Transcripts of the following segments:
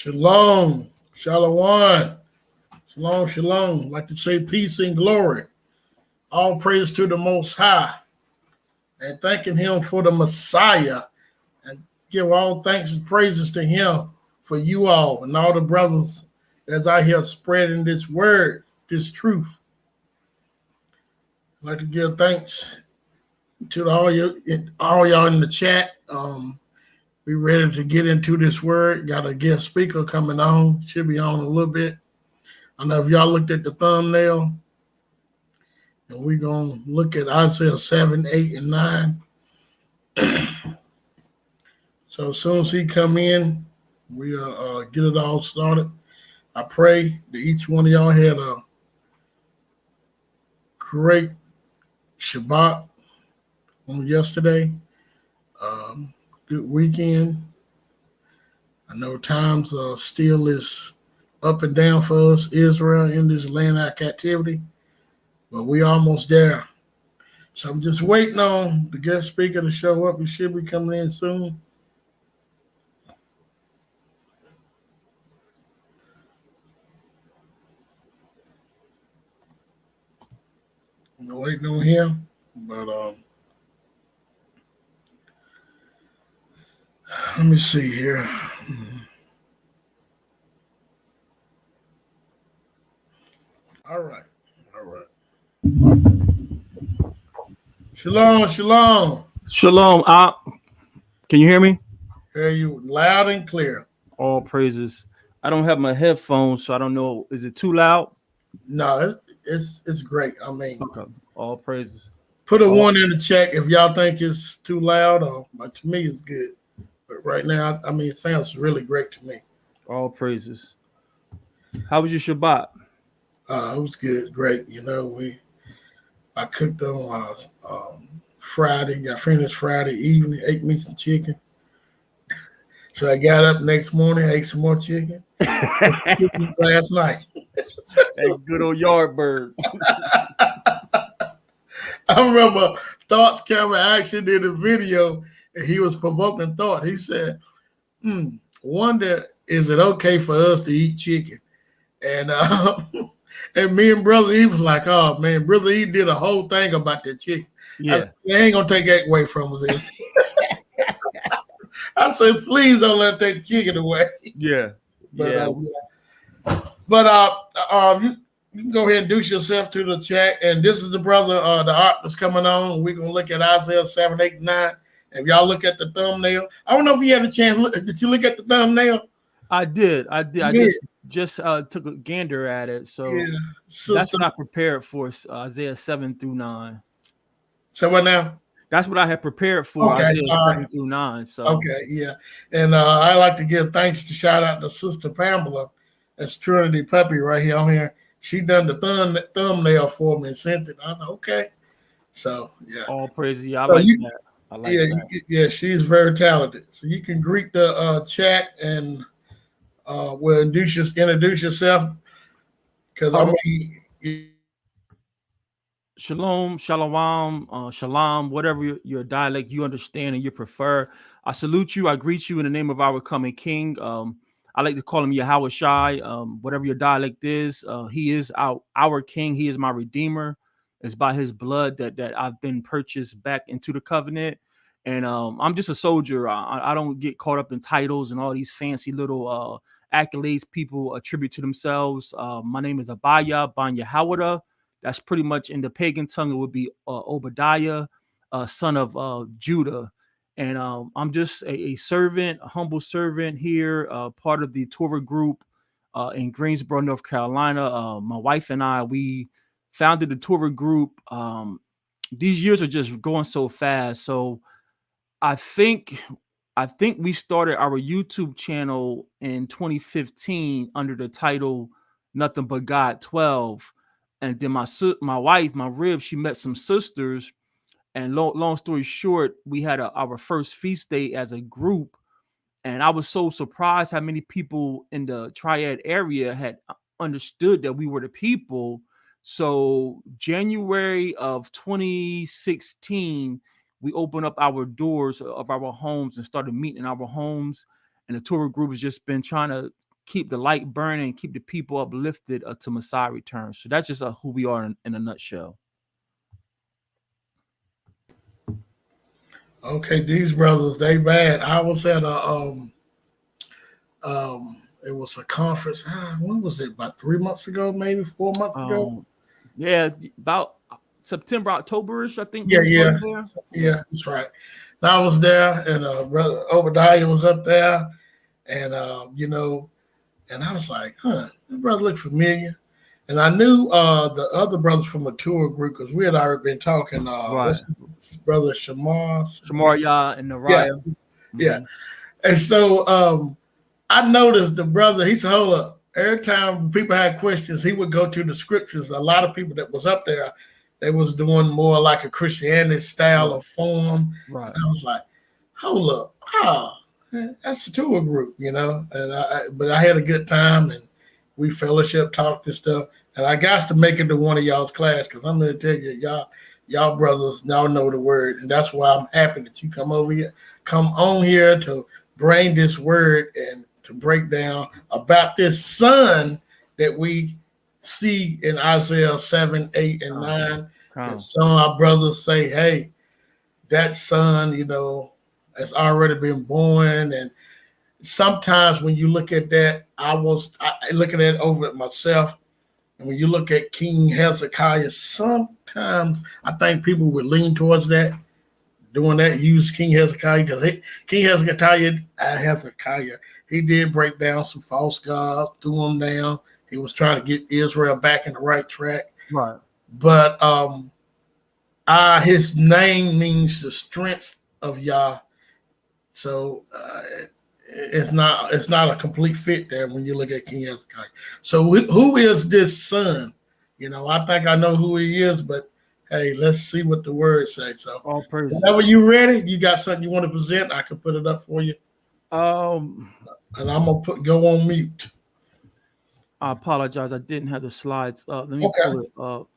Shalom, shalom, shalom, shalom. I'd like to say peace and glory. All praise to the Most High, and thanking Him for the Messiah, and give all thanks and praises to Him for you all and all the brothers as I hear spreading this word, this truth. I'd like to give thanks to all y'all in the chat. We ready to get into this word. Got a guest speaker coming on. Should be on a little bit. I know if y'all looked at the thumbnail, and we're going to look at Isaiah 7, 8, and 9. So as soon as he come in, we'll get it all started. I pray that each one of y'all had a great Shabbat on yesterday. Good weekend. I know times still is up and down for us, Israel, in this land of captivity, but we almost there. So I'm just waiting on the guest speaker to show up. He should be coming in soon. I'm waiting on him, but let me see here. All right. Shalom. Shalom. Can you hear me? Hear you loud and clear. All praises. I don't have my headphones, so I don't know. Is it too loud? No, it's great. I mean, okay. All praises. Put a one in the chat if y'all think it's too loud, but to me it's good. But right now, I mean, it sounds really great to me. All praises. How was your Shabbat? It was good, great. You know, I cooked on Friday, got finished Friday evening, ate me some chicken. So I got up next morning, ate some more chicken. Last night. Hey, good old Yardbird. I remember Thought's camera action did a video, and he was provoking Thought. He said, wonder, is it okay for us to eat chicken? And and me and Brother E was like, oh, man, Brother E did a whole thing about that chicken. Yeah. They ain't going to take that away from us. I said, please don't let them take the chicken away. Yeah. You can go ahead and introduce yourself to the chat. And this is the brother, the art that's coming on. We're going to look at Isaiah 7, 8, 9. If y'all look at the thumbnail, I don't know if you had a chance. Did you look at the thumbnail? I did. I just took a gander at it. So that's not prepared for Isaiah 7 through 9. So what now? That's what I had prepared for Isaiah 7 through 9. So okay, yeah. And I like to give thanks to shout out to Sister Pamela. That's Trinity Puppy right here on here. She done the thumbnail for me and sent it. I'm okay. So yeah. All praise. Yeah, I like that. I like that. Yeah, she's very talented. So you can greet the chat and will introduce yourself. Because I mean, Shalom, shalom, shalom, whatever your dialect you understand and you prefer. I salute you. I greet you in the name of our coming King. I like to call him Yahweh Shai. Whatever your dialect is, he is our King. He is my Redeemer. It's by his blood that I've been purchased back into the covenant. And I'm just a soldier. I don't get caught up in titles and all these fancy little accolades people attribute to themselves. My name is Abaya Ban Yahawada. That's pretty much in the pagan tongue. It would be Obadiah, son of Judah. And I'm just a servant, a humble servant here, part of the Torah group in Greensboro, North Carolina. My wife and I, we founded the Torah group. These years are just going so fast. So I think we started our YouTube channel in 2015 under the title Nothing But God 12. And then my wife, my rib, she met some sisters. And long story short, we had our first feast day as a group. And I was so surprised how many people in the Triad area had understood that we were the people. So January of 2016, we opened up our doors of our homes and started meeting in our homes. And the Torah group has just been trying to keep the light burning, keep the people uplifted till Messiah returns. So that's just who we are in a nutshell. Okay, these brothers, they bad. I was at it was a conference. When was it? About 3 months ago, maybe 4 months ago. Yeah, about September, October-ish, I think. Yeah, Yeah, that's right. And I was there, and Brother Obadiah was up there, and and I was like, this brother looked familiar. And I knew the other brothers from a tour group because we had already been talking. right. What's his brother Shamar? Shamaria and Yeah, Nariah. yeah. And so I noticed the brother, he said, hold up. Every time people had questions, he would go to the scriptures. A lot of people that was up there, they was doing more like a Christianity style of form. Right. And I was like, hold up. That's a tour group, And but I had a good time, and we fellowship, talked and stuff. And I got to make it to one of y'all's class because I'm going to tell you, y'all brothers, y'all know the word. And that's why I'm happy that you come on here to bring this word and to break down about this son that we see in Isaiah 7, 8, and 9. And some of our brothers say, hey, that son, has already been born. And sometimes when you look at that, I looking at it over it myself. And when you look at King Hezekiah, sometimes I think people would lean towards that, doing that, use King Hezekiah, because King Hezekiah, he did break down some false gods, threw them down. He was trying to get Israel back in the right track. Right. But his name means the strength of Yah. So it's not a complete fit there when you look at King Hezekiah. So who is this son? I think I know who he is, but hey, let's see what the words say. So all praise. Whenever you ready, you got something you want to present, I can put it up for you. And I'm gonna go on mute. I apologize. I didn't have the slides up. Let me pull it up.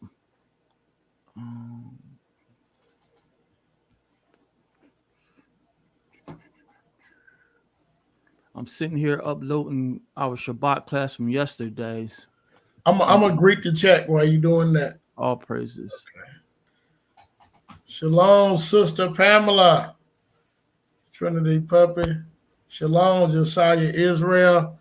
I'm sitting here uploading our Shabbat class from yesterday's. I'm gonna greet the chat while you're doing that. All praises. Okay. Shalom, Sister Pamela. Trinity Puppy. Shalom, Josiah Israel.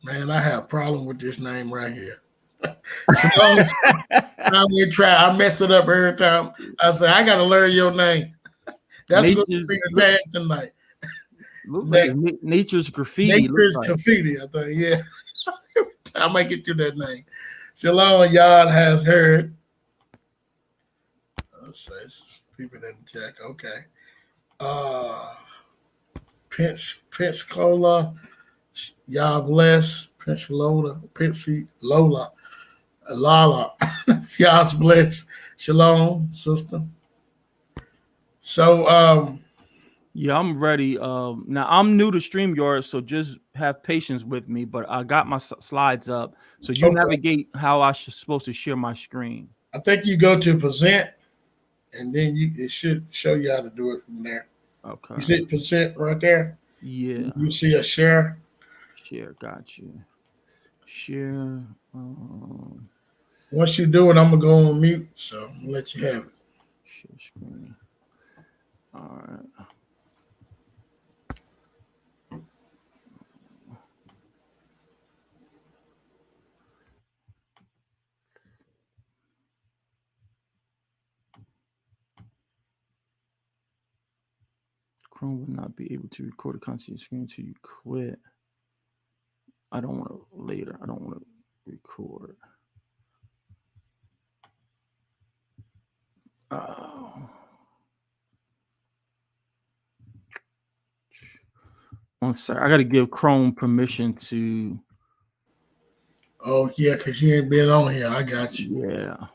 Man, I have a problem with this name right here. Shalom, I mess it up every time. I say, I got to learn your name. That's going to be the task tonight. Nature's Graffiti. Nature's Graffiti, I think, yeah. I might get through that name. Shalom, Yah has heard. Let's say people in the chat. Okay. Pensacola, Yah bless. Pensacola, Lala. Yah's bless. Shalom, sister. So yeah, I'm ready. Now I'm new to StreamYard, so just have patience with me. But I got my slides up, so you navigate how I supposed to share my screen. I think you go to present, and then it should show you how to do it from there. Okay. You see present right there. Yeah. You see a share. Share, got you. Share. Once you do it, I'm gonna go on mute, so I'm gonna let you have it. Share screen. All right. Chrome will not be able to record the content screen until you quit. I don't want to later. I don't want to record. One second. I got to give Chrome permission to. Oh yeah, because you ain't been on here. I got you. Yeah.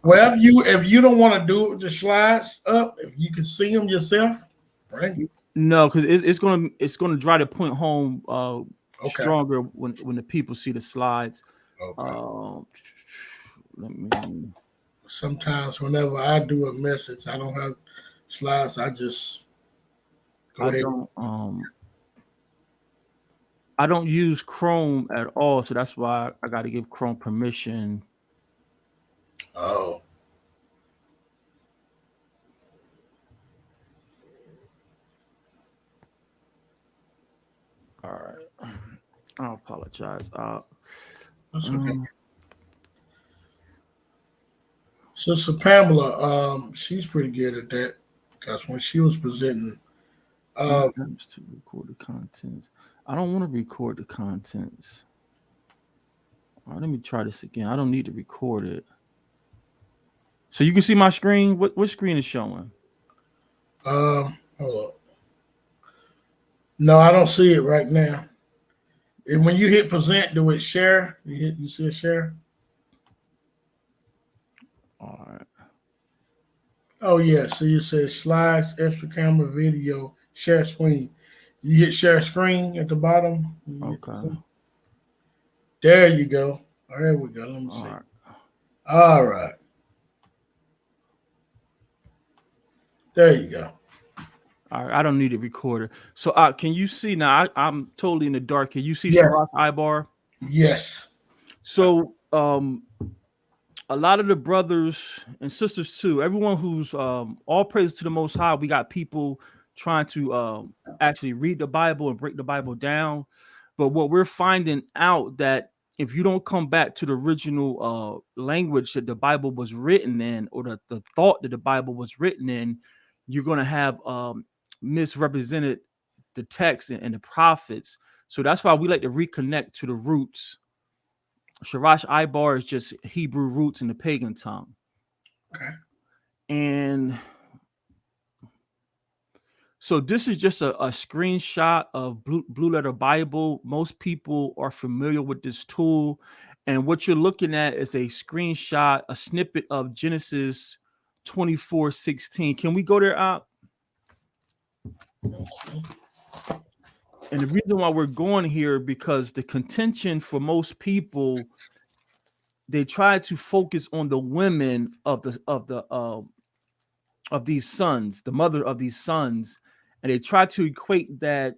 Well, if you don't want to do it with the slides up, if you can see them yourself, right? No, because it's gonna try to point home stronger when the people see the slides. Okay. Let me. Sometimes whenever I do a message, I don't have slides. I just Go ahead. I don't use Chrome at all, so that's why I got to give Chrome permission. Oh. All right. I apologize. That's okay. Sister Pamela, she's pretty good at that because when she was presenting, To record the contents. I don't want to record the contents. All right, let me try this again. I don't need to record it. So you can see my screen. What screen is showing? hold up. No, I don't see it right now. And when you hit present, do it share? You see a share? All right. Oh yeah. See, it says slides, extra camera, video, share screen. You hit share screen at the bottom. Okay. There you go. There we go. Let me see. Right. All right. There you go. All right. I don't need a recorder. So can you see now? I'm totally in the dark. Can you see Yes. Sharaf Ibar? Yes. So a lot of the brothers and sisters too, everyone who's all praise to the Most High. We got people trying to actually read the Bible and break the Bible down. But what we're finding out that if you don't come back to the original language that the Bible was written in, or the thought that the Bible was written in, you're going to have misrepresented the text and the prophets. So that's why we like to reconnect to the roots. Sharash Ibar is just Hebrew roots in the pagan tongue. Okay. And so this is just a screenshot of Blue Letter Bible. Most people are familiar with this tool. And what you're looking at is a screenshot, a snippet of Genesis 24:16. Can we go there, Op? And the reason why we're going here, because the contention for most people, they try to focus on the women of these sons, the mother of these sons, and they try to equate that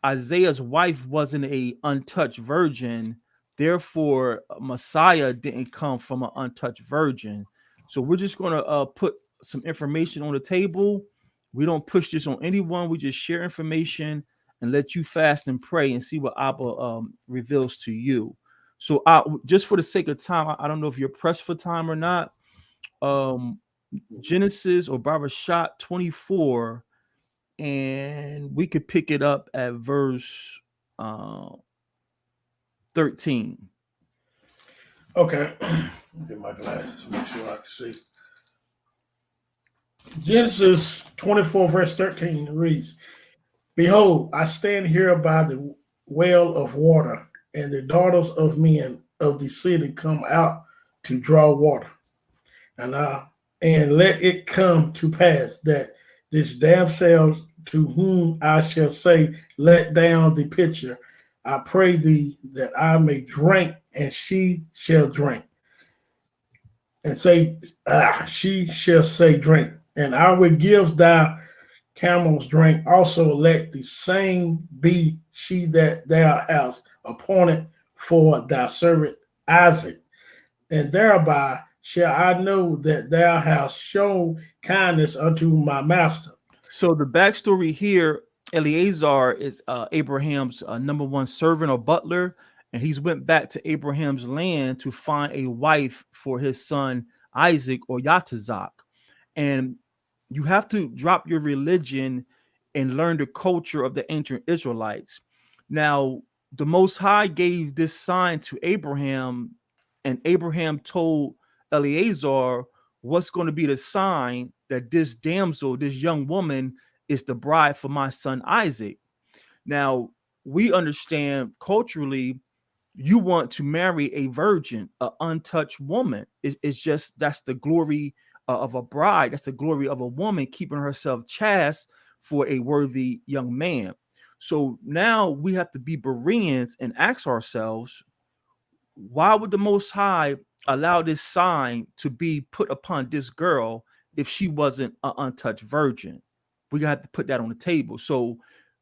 Isaiah's wife wasn't a untouched virgin, therefore Messiah didn't come from an untouched virgin. So we're just going to put some information on the table. We don't push this on anyone. We just share information and let you fast and pray and see what Abba reveals to you. So just for the sake of time, I don't know if you're pressed for time or not. Genesis or Barbershot 24, and we could pick it up at verse 13. Okay. Get my glasses, make sure I can see. Genesis 24, verse 13 reads, Behold, I stand here by the well of water, and the daughters of men of the city come out to draw water. And let it come to pass that this damsel to whom I shall say, let down the pitcher, I pray thee that I may drink, and she shall drink. And say, she shall say, drink. And I will give thy camels drink. Also let the same be she that thou hast appointed for thy servant Isaac. And thereby shall I know that thou hast shown kindness unto my master. So the backstory here, Eleazar is Abraham's number one servant or butler, and he's went back to Abraham's land to find a wife for his son Isaac or Yatazak. And you have to drop your religion and learn the culture of the ancient Israelites. Now, the Most High gave this sign to Abraham, and Abraham told Eleazar what's going to be the sign that this damsel, this young woman, is the bride for my son Isaac. Now, we understand culturally, you want to marry a virgin, an untouched woman. It's just that's the glory of a bride. That's the glory of a woman keeping herself chaste for a worthy young man. So now we have to be Bereans and ask ourselves, why would the Most High allow this sign to be put upon this girl if she wasn't an untouched virgin? We got to put that on the table. So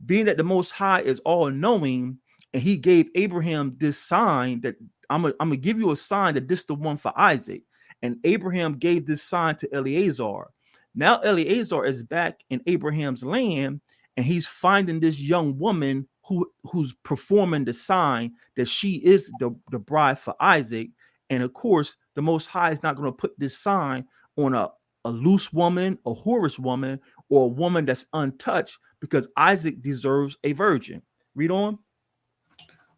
being that the Most High is all knowing, and he gave Abraham this sign that I'm gonna give you a sign that this is the one for Isaac. And Abraham gave this sign to Eleazar. Now Eleazar is back in Abraham's land, and he's finding this young woman who's performing the sign that she is the bride for Isaac. And of course, the Most High is not going to put this sign on a loose woman, a whorish woman, or a woman that's untouched, because Isaac deserves a virgin. Read on.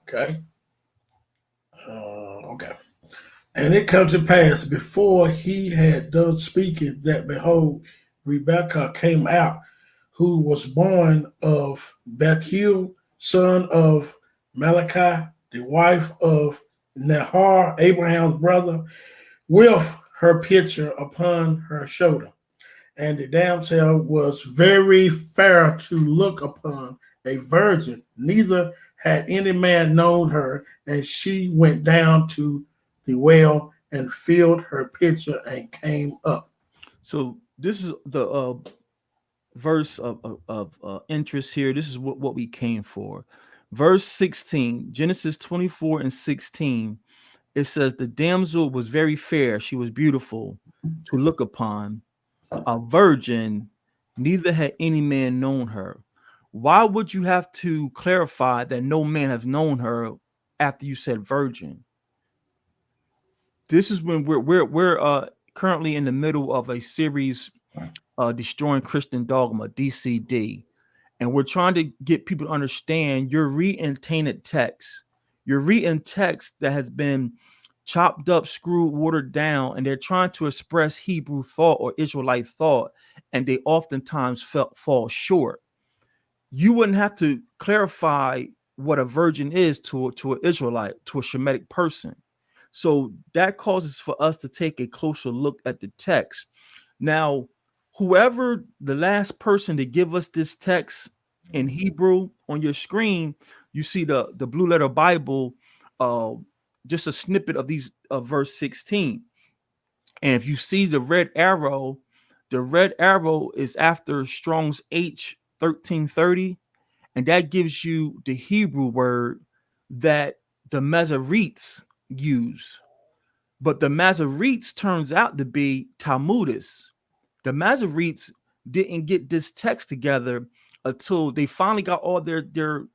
Okay. Okay. And it come to pass before he had done speaking that, behold, Rebekah came out, who was born of Bethuel, son of Malachi, the wife of Nahor, Abraham's brother, with her pitcher upon her shoulder. And the damsel was very fair to look upon, a virgin, neither had any man known her. And she went down to the well and filled her pitcher and came up. So this is the verse of interest here. This is what we came for. Verse 16, Genesis 24 and 16. It says, the damsel was very fair. She was beautiful to look upon, a virgin, neither had any man known her. Why would you have to clarify that no man has known her after you said virgin? This is when we're currently in the middle of a series, Destroying Christian Dogma, DCD. And we're trying to get people to understand you're reading tainted text. You're reading text that has been chopped up, screwed, watered down, and they're trying to express Hebrew thought or Israelite thought, and they oftentimes fall short. You wouldn't have to clarify what a virgin is to an Israelite, to a Shemitic person. So that causes for us to take a closer look at the text. Now, whoever the last person to give us this text in Hebrew on your screen, you see the Blue Letter Bible, just a snippet of these verse 16. And if you see the red arrow is after Strong's H 1330, and that gives you the Hebrew word that the Masoretes use. But the Masoretes turns out to be Talmudists. The Masoretes didn't get this text together until they finally got all their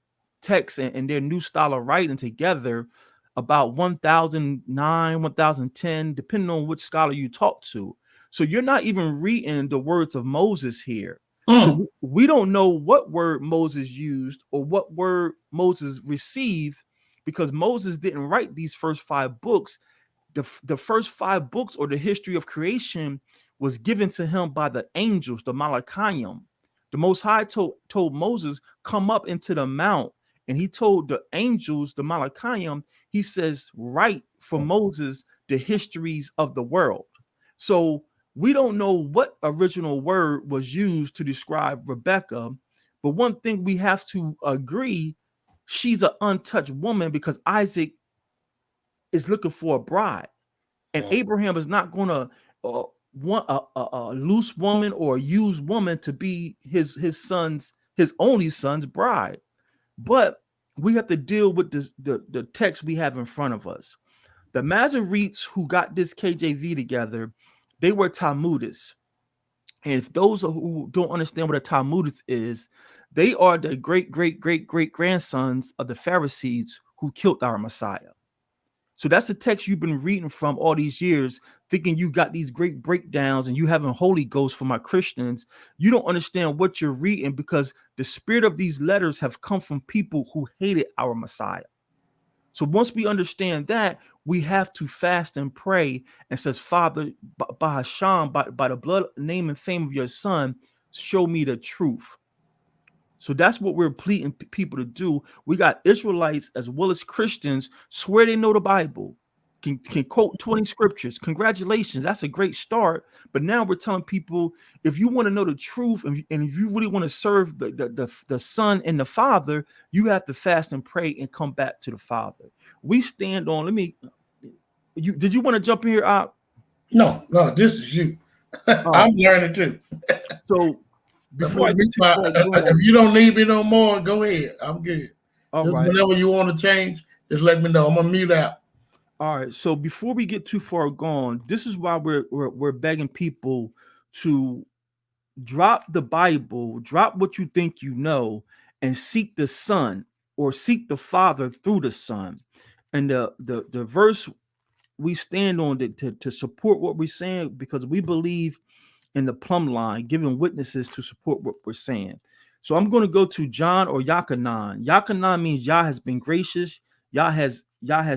texts and their new style of writing together about 1009, 1010, depending on which scholar you talk to. So you're not even reading the words of Moses here. So we don't know what word Moses used or what word Moses received, because Moses didn't write these first 5 books. The first 5 books, or the history of creation, was given to him by the angels, the Malachim. The Most High told Moses, come up into the mount. And he told the angels, the Malachim, he says, write for Moses the histories of the world. So we don't know what original word was used to describe Rebekah, but one thing we have to agree, she's an untouched woman, because Isaac is looking for a bride, and Abraham is not going to want a loose woman or a used woman to be his only son's bride. But we have to deal with the text we have in front of us. The Masoretes who got this KJV together, they were Talmudists. And if those who don't understand what a Talmudist is, they are the great grandsons of the Pharisees who killed our Messiah. So that's the text you've been reading from all these years, thinking you got these great breakdowns and you having Holy Ghost for my Christians. You don't understand what you're reading, because the spirit of these letters have come from people who hated our Messiah. So once we understand that, we have to fast and pray and says, Father, by Hashem, by the blood, name, and fame of your Son, show me the truth. So that's what we're pleading people to do. We got Israelites as well as Christians swear they know the Bible, can quote 20 scriptures. Congratulations, that's a great start. But now we're telling people, if you want to know the truth and if you really want to serve the Son and the Father, you have to fast and pray and come back to the Father. We stand on. Did you want to jump in here? No, this is you. I'm learning too. So before I get too far if gone, you don't need me no more, go ahead. I'm good. all Just right. whenever you want to change, just let me know. I'm gonna mute out. All right. So before we get too far gone, this is why we're begging people to drop the Bible, drop what you think you know, and seek the Son or seek the Father through the Son. And the verse we stand on to support what we're saying, because we believe in the plumb line, giving witnesses to support what we're saying. So I'm going to go to John or Yakanan. Yakanan means Yah has been gracious. Yah has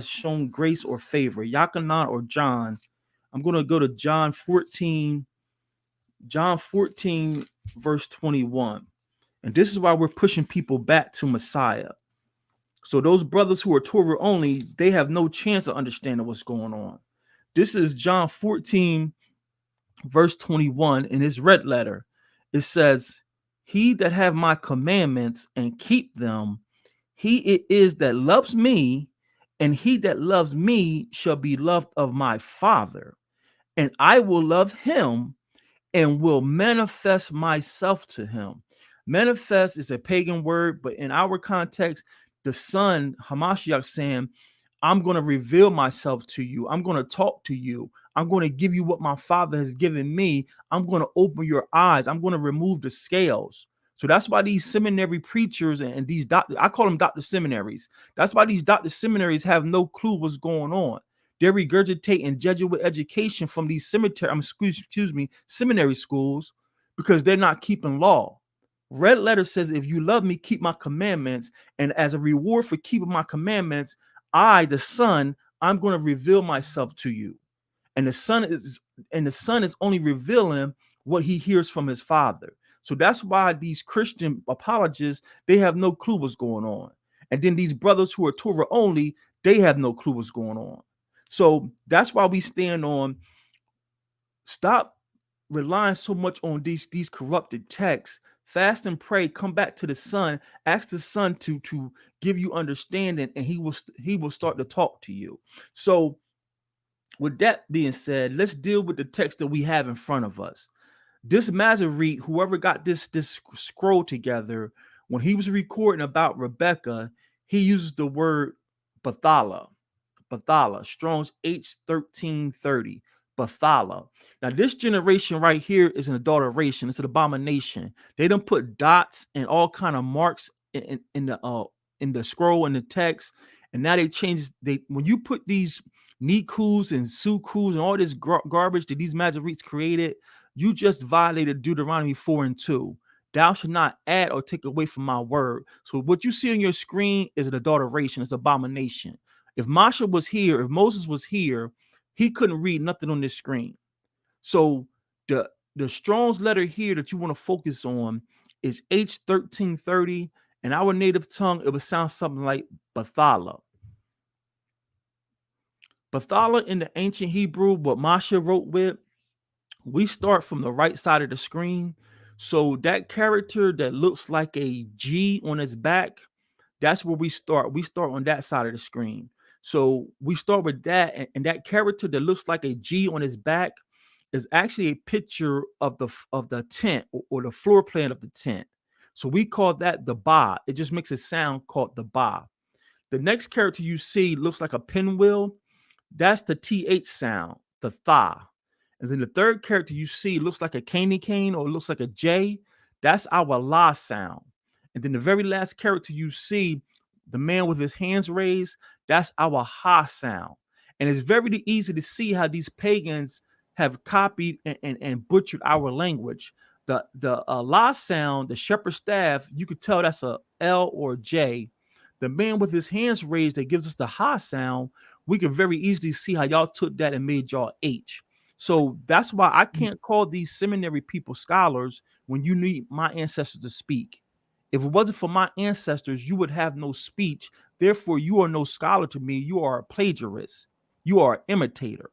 shown grace or favor. Yakanan or John. I'm going to go to John 14, verse 21. And this is why we're pushing people back to Messiah. So those brothers who are Torah only, they have no chance of understanding what's going on. This is John 14, verse 21 in his red letter. It says, he that have my commandments and keep them, he it is that loves me, and he that loves me shall be loved of my Father, and I will love him and will manifest myself to him. Manifest is a pagan word, but in our context, the Son, Hamashiach, saying, I'm going to reveal myself to you. I'm going to talk to you. I'm going to give you what my Father has given me. I'm going to open your eyes. I'm going to remove the scales. So that's why these seminary preachers and these doctors, I call them doctor seminaries. That's why these doctor seminaries have no clue what's going on. They're regurgitating Jesuit education from these seminary schools, because they're not keeping law. Red letter says, if you love me, keep my commandments. And as a reward for keeping my commandments, I, the Son, I'm going to reveal myself to you. And the Son is only revealing what he hears from his Father. So that's why these Christian apologists, they have no clue what's going on. And then these brothers who are Torah only, they have no clue what's going on. So that's why we stand on, stop relying so much on these corrupted texts. Fast and pray, come back to the Son, ask the Son to give you understanding, and he will start to talk to you. So with that being said, let's deal with the text that we have in front of us. This Masoret, whoever got this scroll together, when he was recording about Rebecca, he uses the word Bathala, Strong's H1330, Bathala. Now, this generation right here is an adulteration. It's an abomination. They don't put dots and all kind of marks in the scroll, in the text, and now they change. When you put these Nikus and Sukus and all this garbage that these Masoretes created, you just violated Deuteronomy 4:2. Thou shalt not add or take away from my word. So what you see on your screen is an adulteration. It's an abomination. If Masha was here, if Moses was here, he couldn't read nothing on this screen. So the Strong's letter here that you want to focus on is H1330. In our native tongue, it would sound something like Bathala. Bathala in the ancient Hebrew, what Masha wrote with, we start from the right side of the screen. So that character that looks like a G on its back, that's where we start. We start on that side of the screen. So we start with that, and that character that looks like a G on his back is actually a picture of the tent or the floor plan of the tent. So we call that the ba. It just makes a sound called the ba. The next character you see looks like a pinwheel. That's the th sound, the tha. And then the third character you see looks like a candy cane or looks like a J. That's our la sound. And then the very last character you see, the man with his hands raised, that's our ha sound. And it's very easy to see how these pagans have copied and butchered our language. The la sound, the shepherd staff, you could tell that's a L or J. The man with his hands raised that gives us the ha sound, we can very easily see how y'all took that and made y'all H. So that's why I can't call these seminary people scholars when you need my ancestors to speak. If it wasn't for my ancestors, you would have no speech. Therefore, you are no scholar to me. You are a plagiarist. You are an imitator.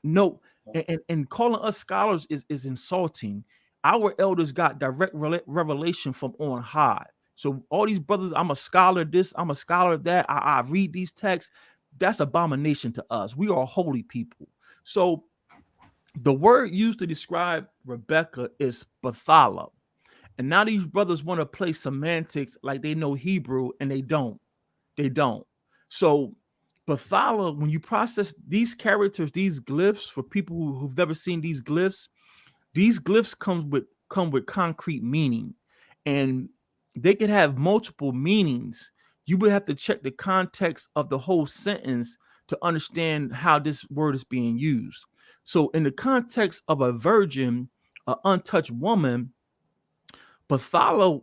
No, and calling us scholars is insulting. Our elders got direct revelation from on high. So all these brothers, I'm a scholar of this, I'm a scholar of that. I read these texts. That's abomination to us. We are holy people. So the word used to describe Rebecca is Bathala. And now these brothers want to play semantics like they know Hebrew, and they don't. They don't. So Bathala, when you process these characters, these glyphs, for people who've never seen these glyphs come with concrete meaning, and they can have multiple meanings. You would have to check the context of the whole sentence to understand how this word is being used. So in the context of a virgin, an untouched woman, Bathala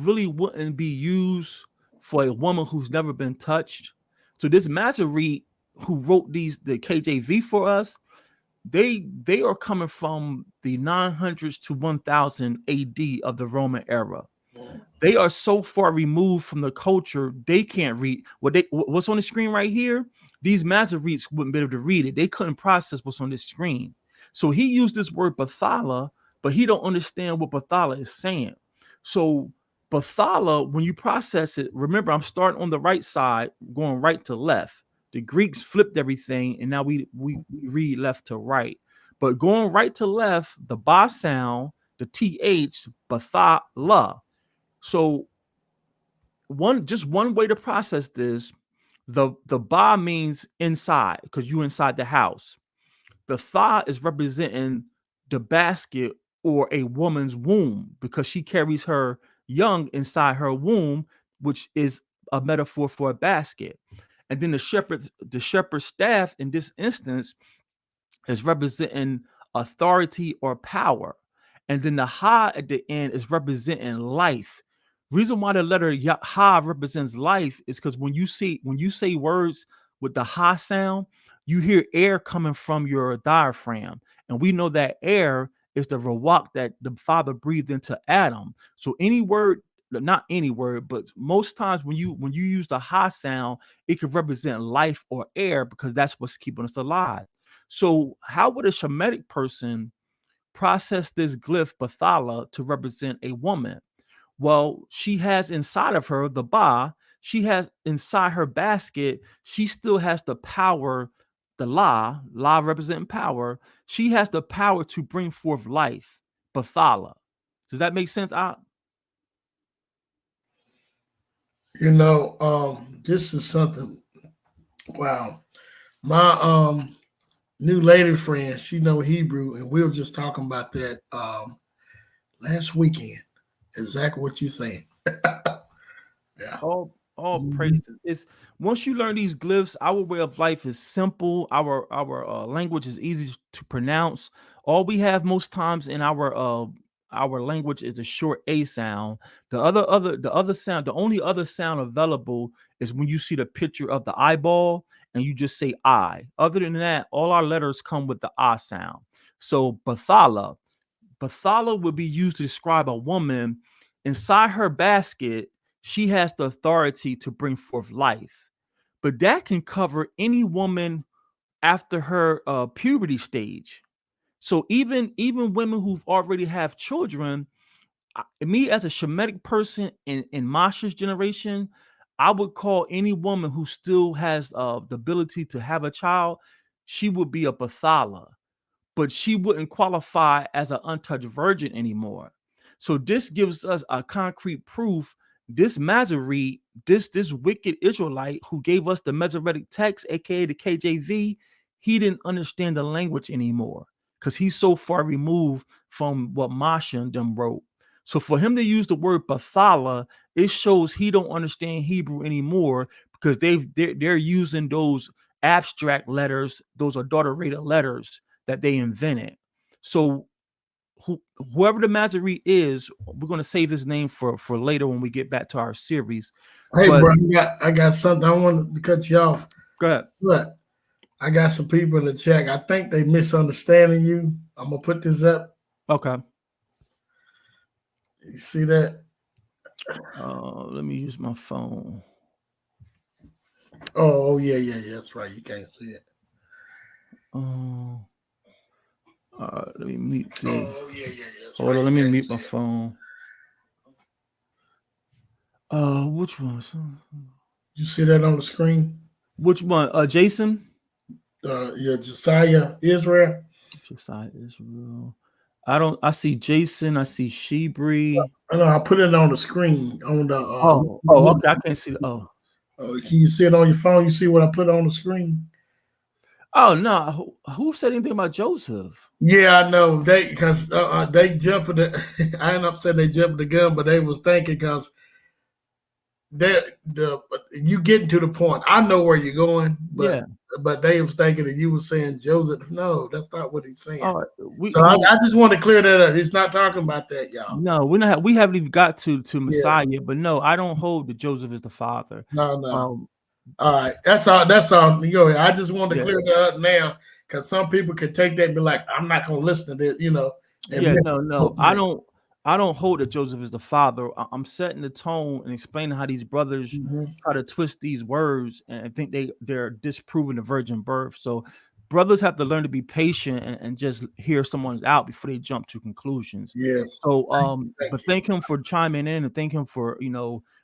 really wouldn't be used for a woman who's never been touched. So this Masoret who wrote the KJV for us, they are coming from the 900s to 1000 AD of the Roman era. They are so far removed from the culture, they can't read what's on the screen right here. These Masoretes wouldn't be able to read it. They couldn't process what's on this screen. So he used this word Bathala, but he don't understand what Bathala is saying. So Bathala, when you process it, remember, I'm starting on the right side, going right to left. The Greeks flipped everything, and now we read left to right. But going right to left, the ba sound, the th, Bathala. So one way to process this, the ba means inside, because you inside the house. The tha is representing the basket or a woman's womb, because she carries her young inside her womb, which is a metaphor for a basket. And then the shepherd's staff in this instance is representing authority or power. And then the ha at the end is representing life. Reason why the letter ha represents life is because when you say words with the ha sound, you hear air coming from your diaphragm. And we know that air is the rawak that the Father breathed into Adam. So any word, not any word, but most times when you use the ha sound, it could represent life or air, because that's what's keeping us alive. So how would a Shemitic person process this glyph Bathala to represent a woman? Well, she has inside of her the ba, she has inside her basket, she still has the power, the la representing power. She has the power to bring forth life, Bathala. Does that make sense? This is something. Wow. My new lady friend, she know Hebrew, and we were just talking about that last weekend. Exactly what you're saying. Yeah. All Mhm. praises. It's once you learn these glyphs, our way of life is simple. Our language is easy to pronounce. All we have most times in our language is a short a sound. The other sound, the only other sound available is when you see the picture of the eyeball and you just say I. Other than that, all our letters come with the ah sound. So Bathala would be used to describe a woman. Inside her basket, she has the authority to bring forth life. But that can cover any woman after her puberty stage. So even women who've already have children, me as a Shemitic person in Masha's generation, I would call any woman who still has the ability to have a child, she would be a Bathala, but she wouldn't qualify as an untouched virgin anymore. So this gives us a concrete proof. This Masoret, this wicked Israelite who gave us the Masoretic text, aka the KJV, he didn't understand the language anymore because he's so far removed from what Masha and them wrote. So for him to use the word Bathala, it shows he don't understand Hebrew anymore, because they're using those abstract letters, those adulterated letters that they invented. So whoever the Masoret is, we're going to save his name for later when we get back to our series. Hey, But bro, I got something. I want to cut you off. go ahead. But I got some people in the chat. I think they misunderstanding you. I'm gonna put this up. Okay. You see that? Let me use my phone. Oh yeah. That's right. You can't see it. Let me mute the. Oh yeah. Hold on, let me mute my phone. Which one? You see that on the screen? Which one? Jason? Yeah, Josiah Israel. Josiah Israel. I see Jason. I see Shebri. I know I put it on the screen on the. Oh, okay. I can't see. Can you see it on your phone? You see what I put on the screen? Oh no. Who said anything about Joseph? Yeah, I know because they jumping the. I ain't upset they jumped the gun, but they was thinking because you getting to the point. I know where you're going, Yeah. but they was thinking that you was saying Joseph. No, that's not what he's saying. Oh, So I just want to clear that up. He's not talking about that, y'all. No, we're not. We haven't even got to Messiah yet. But no, I don't hold that Joseph is the father. No. All right, that's all. That's all. You go ahead. I just wanted to clear that up now because some people could take that and be like, "I'm not going to listen to this," No. I don't hold that Joseph is the father. I'm setting the tone and explaining how these brothers try to twist these words and think they're disproving the virgin birth. So brothers have to learn to be patient and just hear someone's out before they jump to conclusions. Yes. So but thank him for chiming in and thank him for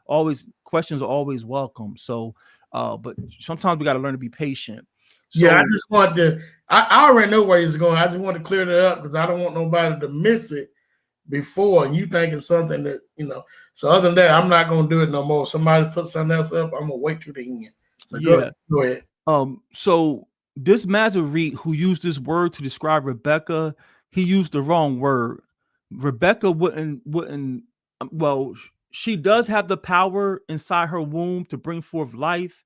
always questions are always welcome. So but sometimes we got to learn to be patient. So, I just want to. I already know where he's going. I just want to clear that up because I don't want nobody to miss it before and you thinking something that So other than that, I'm not going to do it no more. If somebody put something else up, I'm gonna wait till the end. So go ahead. So this Masoret who used this word to describe Rebecca, he used the wrong word. Rebecca wouldn't. Well, she does have the power inside her womb to bring forth life,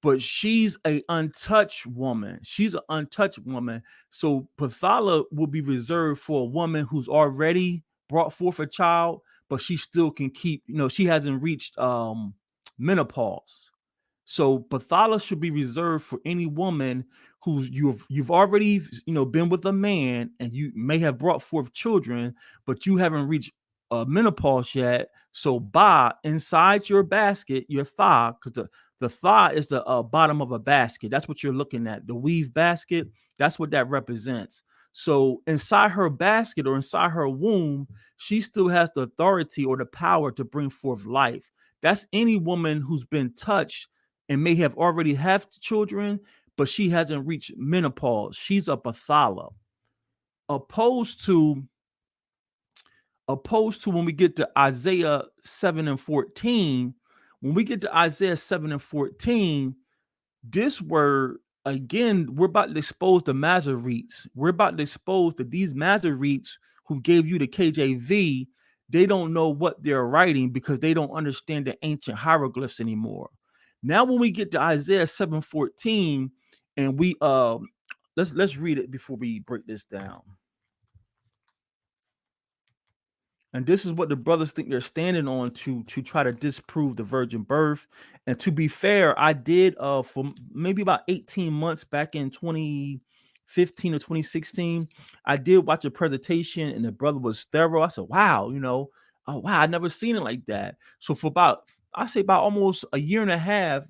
but she's an untouched woman. She's an untouched woman. So Pathala will be reserved for a woman who's already brought forth a child, but she still can keep. She hasn't reached menopause. So Pathala should be reserved for any woman who's you've already been with a man and you may have brought forth children, but you haven't reached menopause yet. So inside your basket, your thigh, because the thigh is the bottom of a basket. That's what you're looking at. The weave basket. That's what that represents. So inside her basket or inside her womb, she still has the authority or the power to bring forth life. That's any woman who's been touched and may have already have children, but she hasn't reached menopause. She's a Pathala. Opposed to when we get to Isaiah 7 and 14, when we get to Isaiah 7 and 14, this word, again, we're about to expose the Masoretes. We're about to expose that these Masoretes who gave you the KJV, they don't know what they're writing because they don't understand the ancient hieroglyphs anymore. Now, when we get to Isaiah 7:14, and we let's read it before we break this down. And this is what the brothers think they're standing on to try to disprove the virgin birth. And to be fair, I did for maybe about 18 months back in 2015 or 2016, I did watch a presentation and the brother was sterile. I said, wow, oh wow, I never seen it like that. So for about almost a year and a half,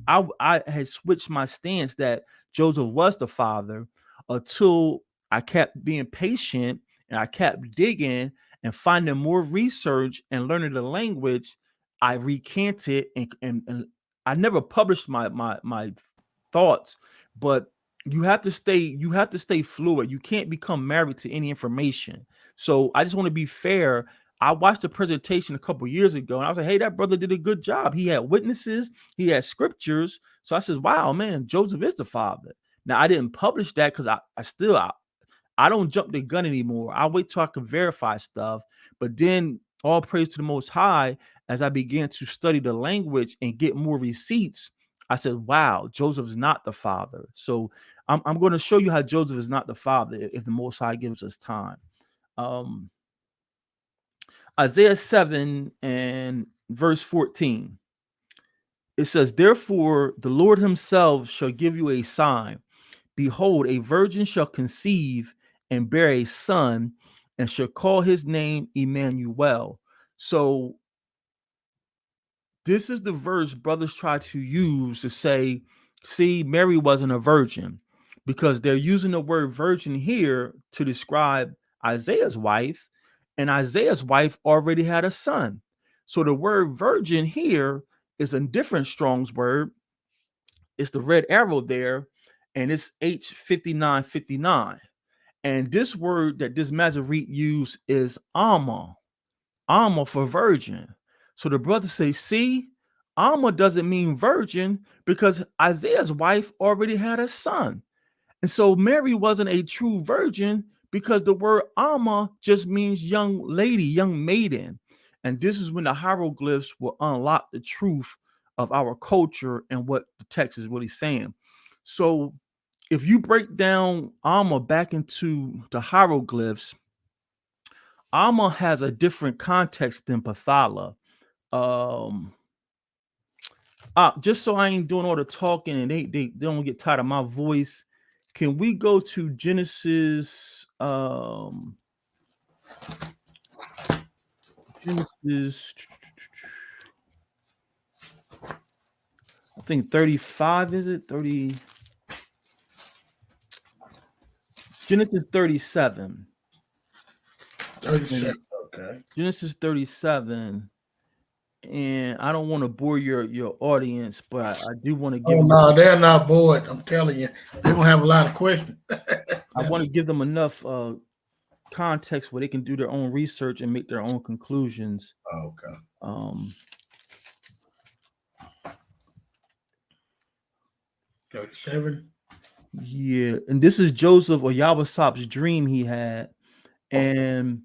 I had switched my stance that Joseph was the father until I kept being patient and I kept digging and finding more research and learning the language. I recanted and I never published my thoughts, but you have to stay fluid. You can't become married to any information. So I just want to be fair. I watched a presentation a couple years ago and I was like, hey, that brother did a good job. He had witnesses, he had scriptures. So I said, wow, man, Joseph is the father. Now I didn't publish that because I don't jump the gun anymore. I wait till I can verify stuff. But then all praise to the Most High, as I began to study the language and get more receipts, I said, wow, Joseph is not the father. So I'm going to show you how Joseph is not the father if the Most High gives us time. Isaiah 7 and verse 14. It says, therefore, the Lord himself shall give you a sign. Behold, a virgin shall conceive and bear a son and shall call his name Emmanuel. So this is the verse brothers try to use to say, see, Mary wasn't a virgin, because they're using the word virgin here to describe Isaiah's wife, and Isaiah's wife already had a son. So the word virgin here is a different Strong's word. It's the red arrow there, and it's H5959. And this word that this Masoretes use is Alma. Alma for virgin. So the brothers say, see, Alma doesn't mean virgin because Isaiah's wife already had a son. And so Mary wasn't a true virgin because the word Alma just means young lady, young maiden. And this is when the hieroglyphs will unlock the truth of our culture and what the text is really saying. So if you break down Alma back into the hieroglyphs, Alma has a different context than Pathala. Um, just so I ain't doing all the talking and they don't get tired of my voice. Can we go to Genesis? Genesis, I think 35, is it? 30. Genesis 37. 37. Okay. Genesis 37. And I don't want to bore your audience, but I do want to give Oh, them. no, they're not bored. I'm telling you. They're going to have a lot of questions. I want to give them enough context where they can do their own research and make their own conclusions. Okay. 37. Yeah, and this is Joseph or Yawasop's dream he had, and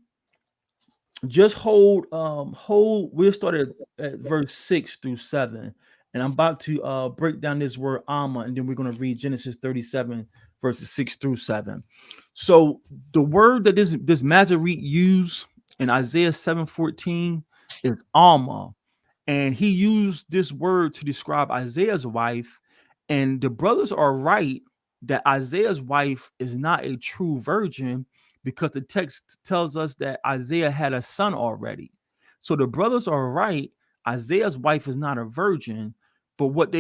just hold. We'll start at verse 6 through 7, and I'm about to break down this word Alma, and then we're going to read Genesis 37 verses 6 through 7. So the word that this Masoret used in Isaiah 7:14 is Alma, and he used this word to describe Isaiah's wife. And the brothers are right that Isaiah's wife is not a true virgin because the text tells us that Isaiah had a son already. So the brothers are right. Isaiah's wife is not a virgin, but what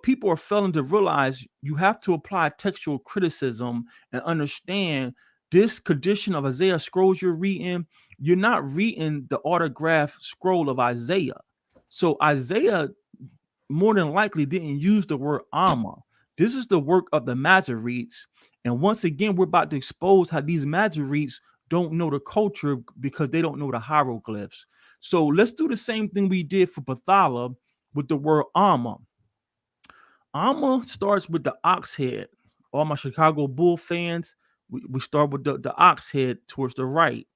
people are failing to realize, you have to apply textual criticism and understand this condition of Isaiah scrolls you're reading. You're not reading the autographed scroll of Isaiah. So Isaiah more than likely didn't use the word Alma. This is the work of the Masoretes. And once again, we're about to expose how these Masoretes don't know the culture because they don't know the hieroglyphs. So let's do the same thing we did for Pathala with the word Alma. Alma starts with the ox head. All my Chicago Bull fans, we start with the ox head towards the right,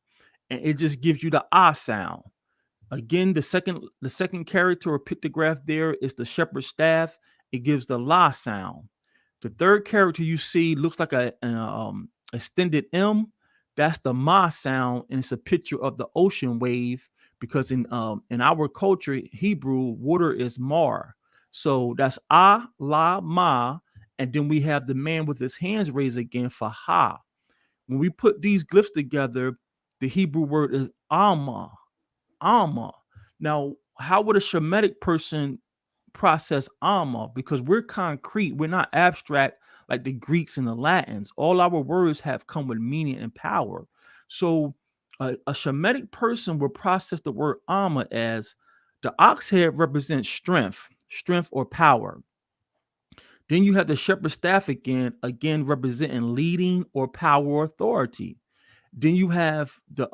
and it just gives you the ah sound. Again, the second character or pictograph there is the shepherd's staff. It gives the la sound. The third character you see looks like an extended M. That's the ma sound, and it's a picture of the ocean wave because in our culture, Hebrew, water is mar. So that's ah, la, ma, and then we have the man with his hands raised again for ha. When we put these glyphs together, the Hebrew word is alma. Alma. Now, how would a Shemitic person process Alma? Because we're concrete, we're not abstract like the Greeks and the Latins. All our words have come with meaning and power. So, a Shemitic person will process the word Alma as the ox head represents strength, strength or power. Then you have the shepherd's staff again representing leading or power or authority. Then you have the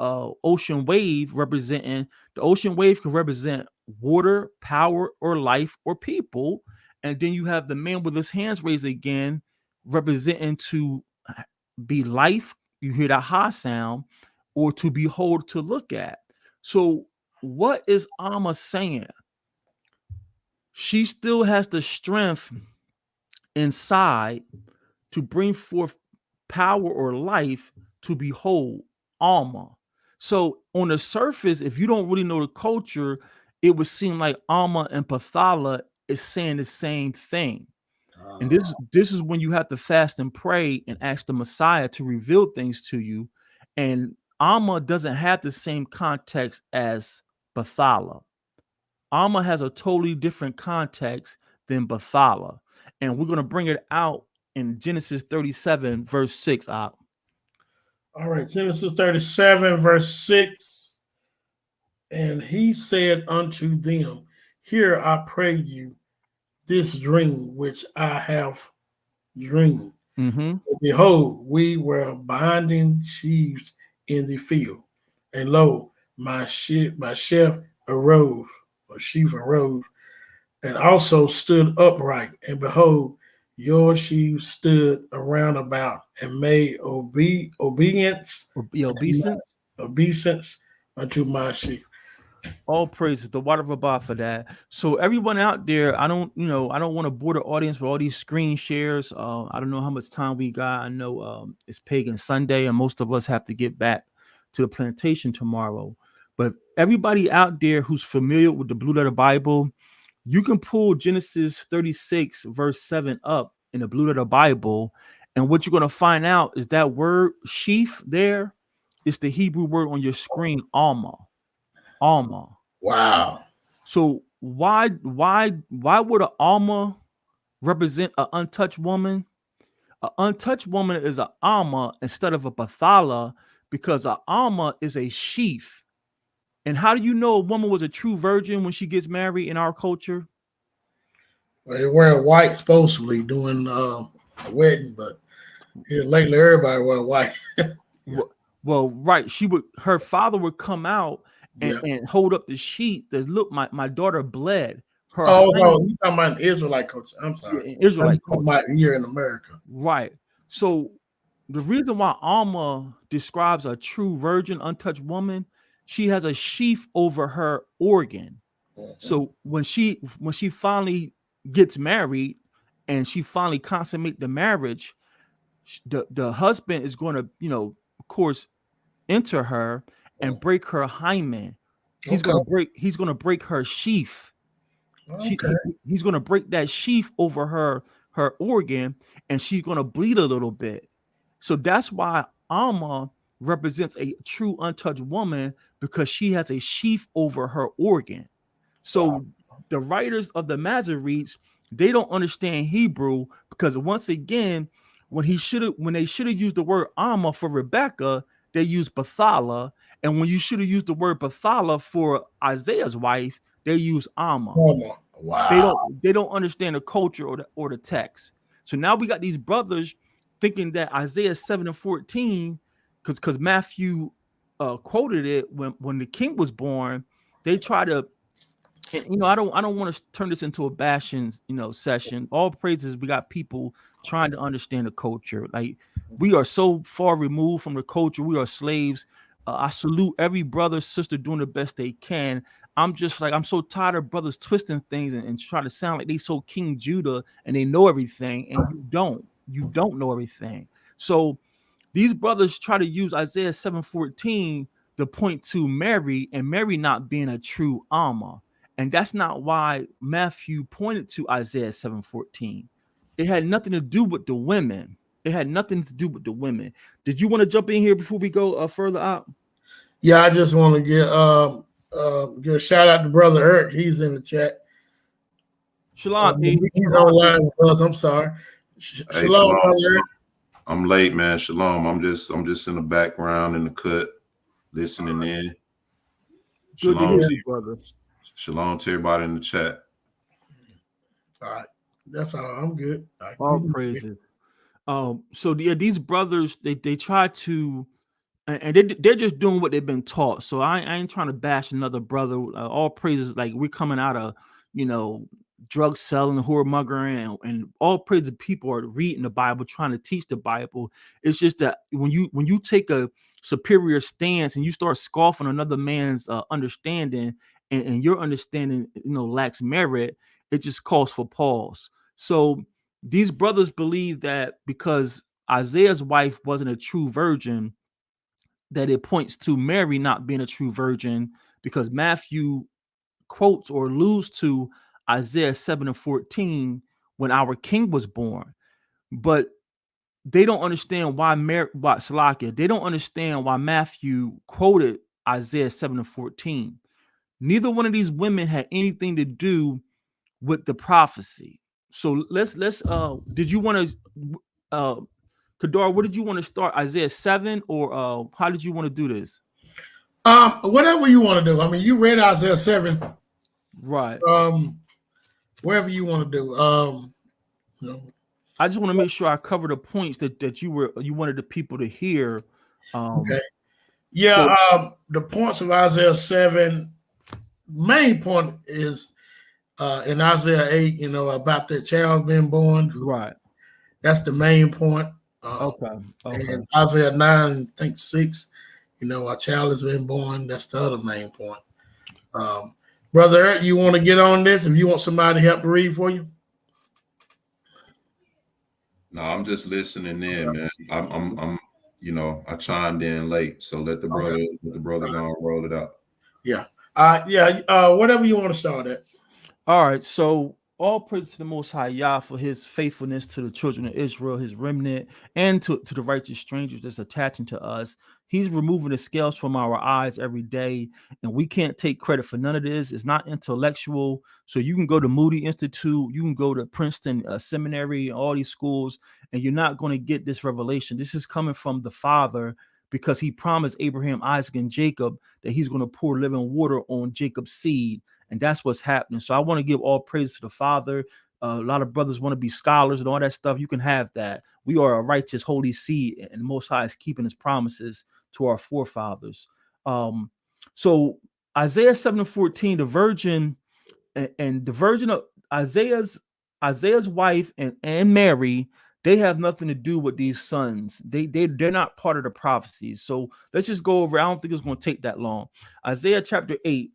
ocean wave representing the ocean wave can represent water, power, or life or people. And then you have the man with his hands raised again representing to be life. You hear that ha sound, or to behold, to look at. So, what is Alma saying? She still has the strength inside to bring forth power or life to behold Alma. So on the surface, if you don't really know the culture, it would seem like Alma and Pathala is saying the same thing. And this is when you have to fast and pray and ask the Messiah to reveal things to you. And Alma doesn't have the same context as Pathala. Alma has a totally different context than Pathala. And we're going to bring it out in Genesis 37, verse 6. All right, Genesis 37, verse 6. And he said unto them, hear, I pray you, this dream which I have dreamed. Mm-hmm. Behold, we were binding sheaves in the field, and lo, my chef arose, or sheaf arose, and also stood upright. And behold, your sheaves stood around about and made obedience Be obeisance. obeisance unto my sheep. All praises the water of Abba for that. So everyone out there, I don't want to bore the audience with all these screen shares. I don't know how much time we got. I know it's Pagan Sunday, and most of us have to get back to the plantation tomorrow. But everybody out there who's familiar with the Blue Letter Bible, you can pull Genesis 36 verse 7 up in the Blue Letter Bible, and what you're going to find out is that word sheaf there is the Hebrew word on your screen, alma. Alma. Wow. So why would an alma represent an untouched woman? An untouched woman is an alma instead of a bathala, because an alma is a sheaf. And how do you know a woman was a true virgin when she gets married in our culture? Well, they wear white supposedly doing a wedding, but here lately everybody wear white. Well, right. Her father would come out Yeah. and hold up the sheet that, look, my daughter bled. Her Oh hymen, no, you talking about an Israelite culture? I'm sorry. yeah, Israelite I'm talking culture. about here in America. Right. So the reason why Alma describes a true virgin, untouched woman, she has a sheath over her organ. Mhm. So when she finally gets married and she finally consummate the marriage, the husband is going to, of course, enter her and break her hymen. He's Okay. going to break her sheath. Okay. He's going to break that sheath over her organ, and she's going to bleed a little bit. So that's why Alma represents a true untouched woman, because she has a sheath over her organ. So the writers of the Masoretes, they don't understand Hebrew, because once again, when they should have used the word Alma for Rebecca, they used Bathala, and when you should have used the word Bathala for Isaiah's wife, they use Alma. Wow. They don't understand the culture or the text. So now we got these brothers thinking that Isaiah 7:14, because Matthew quoted it when the king was born. They try to, and I don't want to turn this into a bashing session. All praises, we got people trying to understand the culture. Like, we are so far removed from the culture. We are slaves. I salute every brother, sister doing the best they can. I'm just like, I'm so tired of brothers twisting things and try to sound like they so King Judah and they know everything, and you don't know everything. So these brothers try to use Isaiah 7:14 to point to Mary, and Mary not being a true Alma. And that's not why Matthew pointed to Isaiah 7:14. It had nothing to do with the women. It had nothing to do with the women. Did you want to jump in here before we go further out? Yeah, I just want to give a shout out to Brother Eric. He's in the chat. Shalom. He's online with us. I'm sorry. Hey, Shalom, Brother Eric. I'm late, man. Shalom. I'm just in the background in the cut, listening in. Good to Shalom hear to you, you. brother. Shalom to everybody in the chat. All right. That's all. I'm good. All praises. So these brothers, they try to, and they're just doing what they've been taught. So I ain't trying to bash another brother. All praises, like, we're coming out of drug selling, whoremongering, and all praises, people are reading the Bible, trying to teach the Bible. It's just that when you take a superior stance and you start scoffing another man's understanding, and your understanding lacks merit, it just calls for pause. So these brothers believe that because Isaiah's wife wasn't a true virgin, that it points to Mary not being a true virgin, because Matthew quotes or alludes to Isaiah 7:14 when our king was born. But they don't understand why they don't understand why Matthew quoted Isaiah 7:14. Neither one of these women had anything to do with the prophecy. So let's did you want to Kadar, what did you want to start? Isaiah 7, or how did you want to do this? Whatever you want to do. I mean, you read Isaiah 7. Right. Wherever you want to do. I just want to make sure I cover the points that you wanted the people to hear. Okay. Yeah. So The points of Isaiah 7, main point is in Isaiah 8, about that child being born. right. That's the main point. Okay. And Isaiah 9, I think 6, a child has been born. That's the other main point. Brother Eric, you want to get on this? If you want somebody to help read for you? No, I'm just listening in, man. I'm I chimed in late, so let the brother go and roll it out. Yeah. Whatever you want to start at. All right. So all praise to the Most High Yah for his faithfulness to the children of Israel, his remnant, and to the righteous strangers that's attaching to us. He's removing the scales from our eyes every day, and we can't take credit for none of this. It's not intellectual. So you can go to Moody Institute, you can go to Princeton Seminary, all these schools, and you're not going to get this revelation. This is coming from the Father, because he promised Abraham, Isaac, and Jacob that he's going to pour living water on Jacob's seed. And that's what's happening. So I want to give all praise to the Father. A lot of brothers want to be scholars and all that stuff. You can have that. We are a righteous, holy seed, and the Most High is keeping his promises to our forefathers. So Isaiah 7:14, the virgin and the virgin of Isaiah's wife and Mary, they have nothing to do with these sons. They're not part of the prophecies. So let's just go over. I don't think it's going to take that long. Isaiah chapter 8.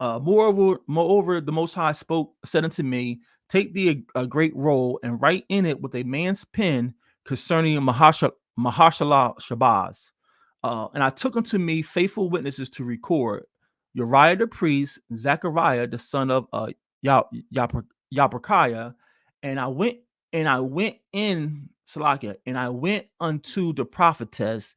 Moreover, the Most High said unto me, take thee a great roll and write in it with a man's pen concerning Maharshala Shabazz. And I took unto me faithful witnesses to record Uriah the priest, Zechariah the son of Yaberechiah, and I went in Salakia, and I went unto the prophetess,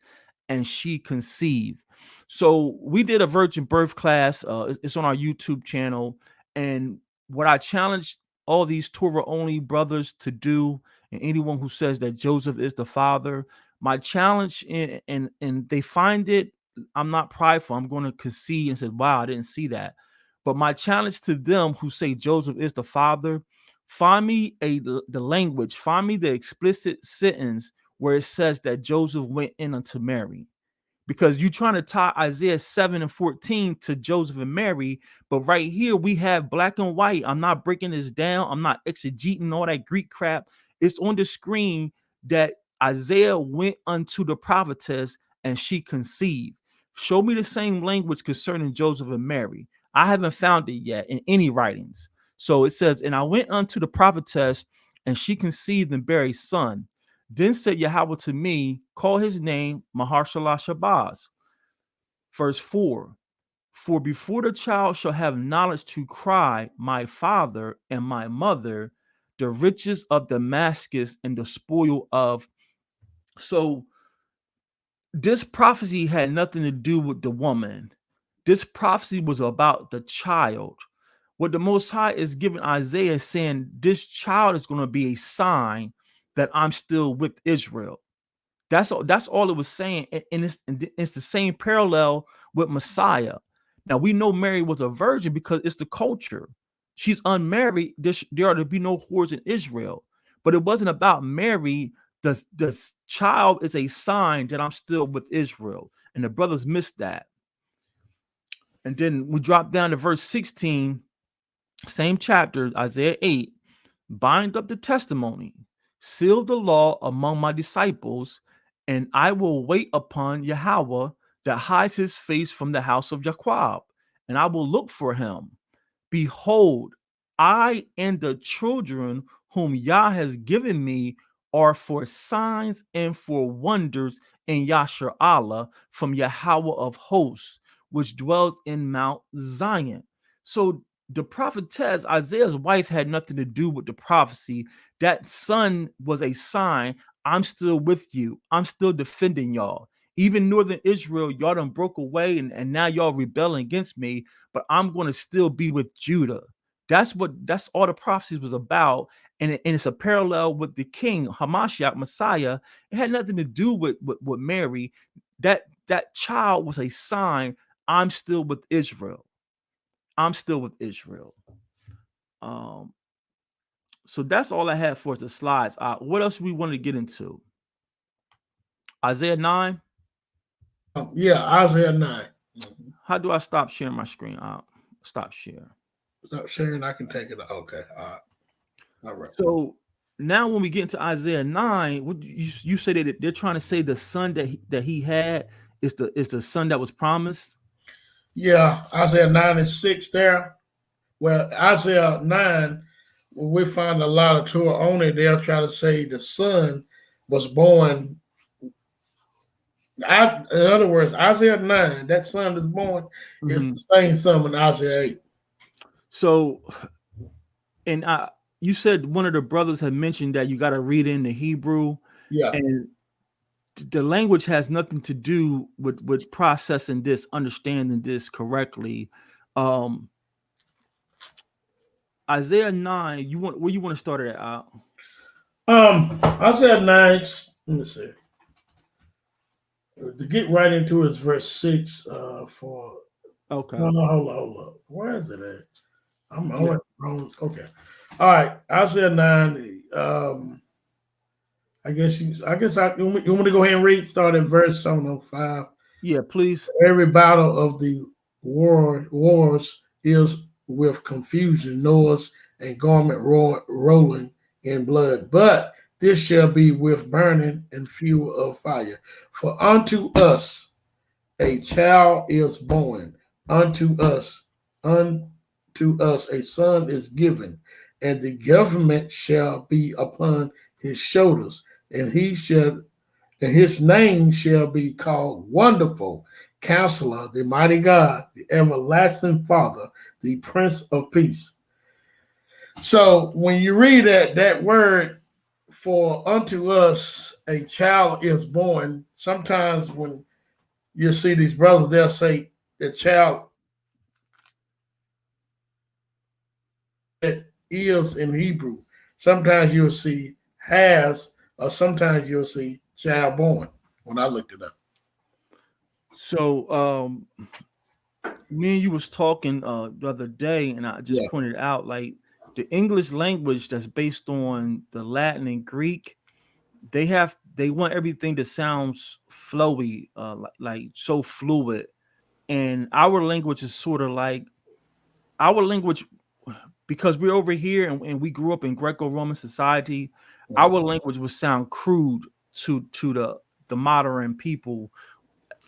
and she conceived. So we did a virgin birth class. It's on our YouTube channel. And what I challenged all these Torah only brothers to do, and anyone who says that Joseph is the father, my challenge, and they find it, I'm not prideful. I'm going to concede and say, wow, I didn't see that. But my challenge to them who say Joseph is the father, find me the language, find me the explicit sentence where it says that Joseph went in unto Mary. Because you're trying to tie Isaiah 7:14 to Joseph and Mary, but right here we have black and white. I'm not breaking this down. I'm not exegeting all that Greek crap. It's on the screen that Isaiah went unto the prophetess and she conceived. Show me the same language concerning Joseph and Mary. I haven't found it yet in any writings. So it says, and I went unto the prophetess and she conceived and bare a son. Then said Yahweh to me, call his name Maharshala Shabazz. Verse 4, for before the child shall have knowledge to cry, my father and my mother, the riches of Damascus and the spoil of. So this prophecy had nothing to do with the woman. This prophecy was about the child. What the Most High is giving Isaiah, saying this child is going to be a sign that I'm still with Israel. That's all it was saying. And it's the same parallel with Messiah. Now we know Mary was a virgin because it's the culture. She's unmarried. There are to be no whores in Israel. But it wasn't about Mary. The child is a sign that I'm still with Israel. And the brothers missed that. And then we drop down to verse 16, same chapter, Isaiah 8. Bind up the testimony, seal the law among my disciples, and I will wait upon Yahweh that hides his face from the house of Jacob, and I will look for him. Behold, I and the children whom Yah has given me are for signs and for wonders in Yasher Allah from Yahweh of hosts, which dwells in Mount Zion. So the prophetess, Isaiah's wife, had nothing to do with the prophecy. That son was a sign. I'm still with you. I'm still defending y'all. Even northern Israel, y'all done broke away and now y'all rebelling against me, but I'm going to still be with Judah. That's all the prophecies was about. And it's a parallel with the king, Hamashiach, Messiah. It had nothing to do with Mary. That child was a sign. I'm still with Israel. I'm still with Israel. So that's all I had for the slides. What else we wanted to get into? Isaiah 9. Yeah, Isaiah 9. How do I stop sharing my screen? I'll stop sharing. Stop sharing. I can take it. Okay. All right. So now when we get into Isaiah 9, what you say that they're trying to say the son that he had is the son that was promised? Yeah, Isaiah 9 and 6 there. Well, Isaiah 9, we find a lot of Torah on it. They'll try to say the son was born. In other words, Isaiah 9, that son that's born is the same son in Isaiah 8. So, and you said one of the brothers had mentioned that you got to read in the Hebrew. Yeah. And the language has nothing to do with processing this, understanding this correctly. Isaiah 9, where you want to start it out? Isaiah 9, let me see. To get right into it is verse 6 for Okay. No, hold up. Where is it at? I'm wrong. Okay. All right. Isaiah 9. I guess you want me to go ahead and read, start at verse 5. Yeah, please. Every battle of the wars is with confusion, noise, and garment rolling in blood. But this shall be with burning and fuel of fire. For unto us a child is born, unto us a son is given, and the government shall be upon his shoulders, and his name shall be called Wonderful, Counselor, the Mighty God, the Everlasting Father, the Prince of Peace. So when you read that word, for unto us a child is born, sometimes when you see these brothers, they'll say the child that is in Hebrew. Sometimes you'll see has, or sometimes you'll see child born when I looked it up. So me and you was talking the other day, and I just pointed out, like, the English language that's based on the Latin and Greek, they want everything that sounds flowy, like so fluid. And our language is sort of like our language, because we're over here and we grew up in Greco-Roman society. Our language would sound crude to the modern people.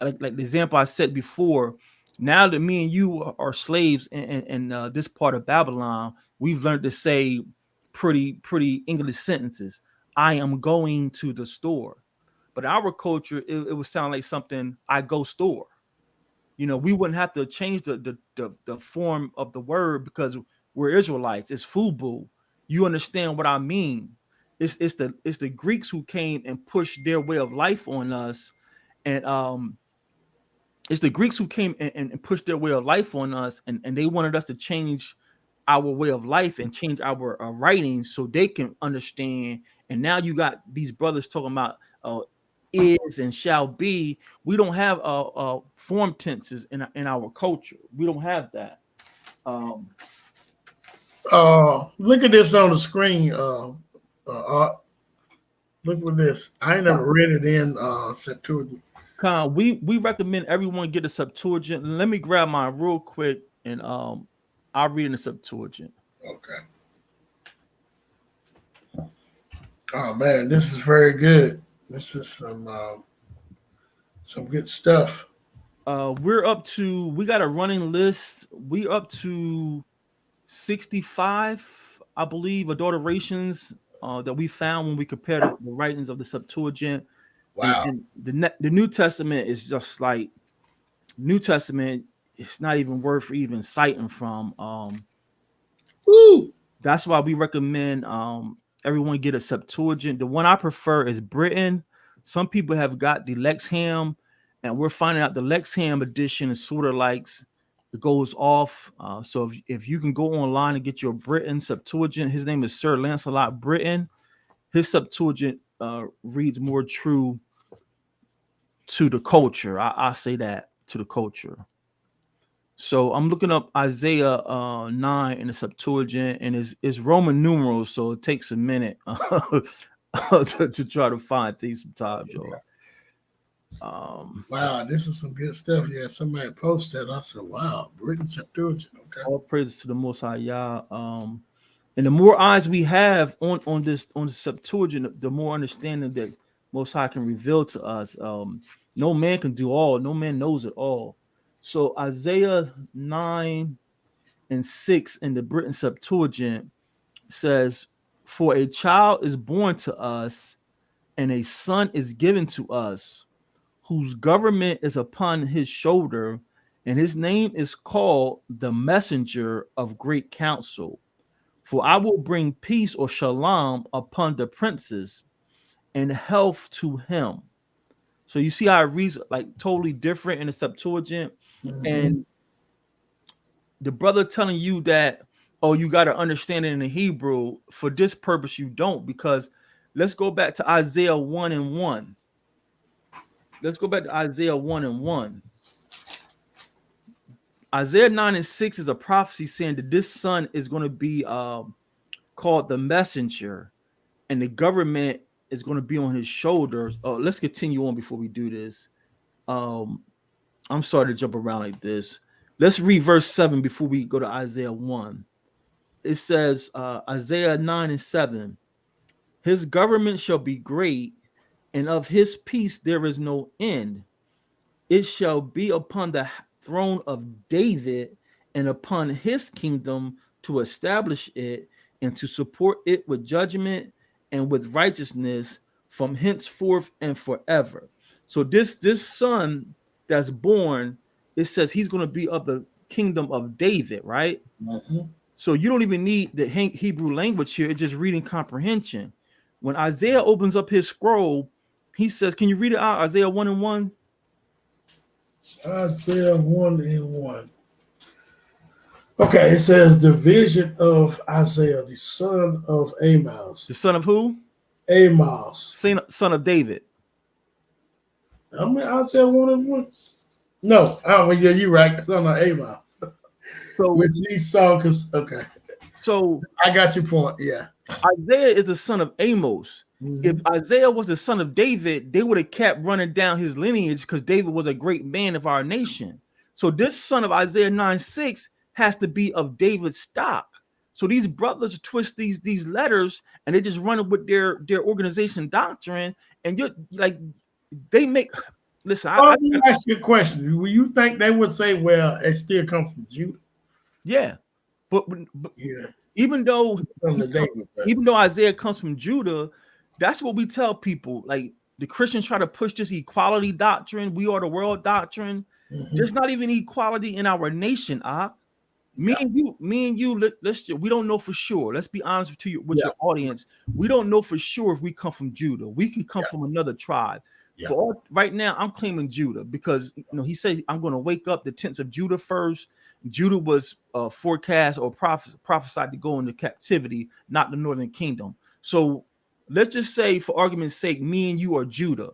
Like the example I said before, now that me and you are slaves in this part of Babylon, we've learned to say pretty English sentences. I am going to the store. But our culture, it would sound like something, I go store. You know, we wouldn't have to change the form of the word because we're Israelites. It's FUBU. You understand what I mean? It's the Greeks who came and pushed their way of life on us, and it's the Greeks who came and pushed their way of life on us, and they wanted us to change our way of life and change our writings so they can understand. And now you got these brothers talking about is and shall be. We don't have form tenses in our culture. We don't have that. Look at this on the screen. Look at this. I ain't never read it in Septuagint. We recommend everyone get a Septuagint. Let me grab mine real quick, and I'll read in the Septuagint. Okay. Oh man, this is very good. This is some good stuff. We got a running list. We're up to 65, I believe, adulterations that we found when we compared the writings of the Septuagint. Wow. And the New Testament is just like New Testament. It's not even worth even citing from. That's why we recommend everyone get a Septuagint. The one I prefer is Britain. Some people have got the Lexham, and we're finding out the Lexham edition is sort of like it goes off. So if you can go online and get your Britain Septuagint, his name is Sir Lancelot Britton. His Septuagint reads more true to the culture. I say that to the culture. So I'm looking up Isaiah 9 in the Septuagint, and it's Roman numerals, so it takes a minute to try to find things sometimes, y'all. Wow, this is some good stuff. Yeah, somebody posted. I said, "Wow, Britain Septuagint." Okay. All praises to the Most High Yah. And the more eyes we have on the Septuagint, the more understanding that Most High can reveal to us. No man can do all. No man knows it all. So Isaiah 9:6 in the Britain Septuagint says, "For a child is born to us, and a son is given to us, whose government is upon his shoulder, and his name is called the Messenger of Great Counsel. For I will bring peace or shalom upon the princes, and health to him." So you see how it reads like totally different in the Septuagint. Mhm. And the brother telling you that, oh, you got to understand it in the Hebrew. For this purpose, you don't, because let's go back to Isaiah 1:1. Let's go back to Isaiah 1:1. Isaiah 9:6 is a prophecy saying that this son is going to be called the messenger, and the government is going to be on his shoulders. Oh, let's continue on before we do this. I'm sorry to jump around like this. Let's read verse 7 before we go to Isaiah 1. It says, Isaiah 9:7, "His government shall be great, and of his peace there is no end. It shall be upon the throne of David and upon his kingdom, to establish it and to support it with judgment and with righteousness from henceforth and forever." So this son that's born, it says he's going to be of the kingdom of David, right? Mhm. So you don't even need the Hebrew language here. It's just reading comprehension. When Isaiah opens up his scroll, he says, can you read it out? Isaiah 1:1. Isaiah 1:1. Okay, it says the vision of Isaiah, the son of Amos. The son of who? Amos. Son of David. I mean, Isaiah 1:1. No, yeah, you're right. Son of Amos. So, Which he saw, because, okay. So I got your point, yeah. Isaiah is the son of Amos. Mhm. If Isaiah was the son of David, they would have kept running down his lineage because David was a great man of our nation. So this son of Isaiah 9:6 has to be of David's stock. So these brothers twist these letters and they just run it with their organization doctrine. And you're like, they make, listen, Let me ask you a question. Will you think they would say, well, it still comes from Judah? Yeah. But Yeah. even though Son of David, but- even though Isaiah comes from Judah, that's what we tell people. Like the Christians try to push this equality doctrine, we are the world doctrine. Mhm. There's not even equality in our nation. Me and you, we don't know for sure. Let's be honest with you, with your audience. We don't know for sure if we come from Judah. We can come from another tribe. Yeah. For all, right now, I'm claiming Judah because he says I'm going to wake up the tents of Judah first. Judah was forecast or prophesied to go into captivity, not the northern kingdom. So let's just say, for argument's sake, me and you are Judah.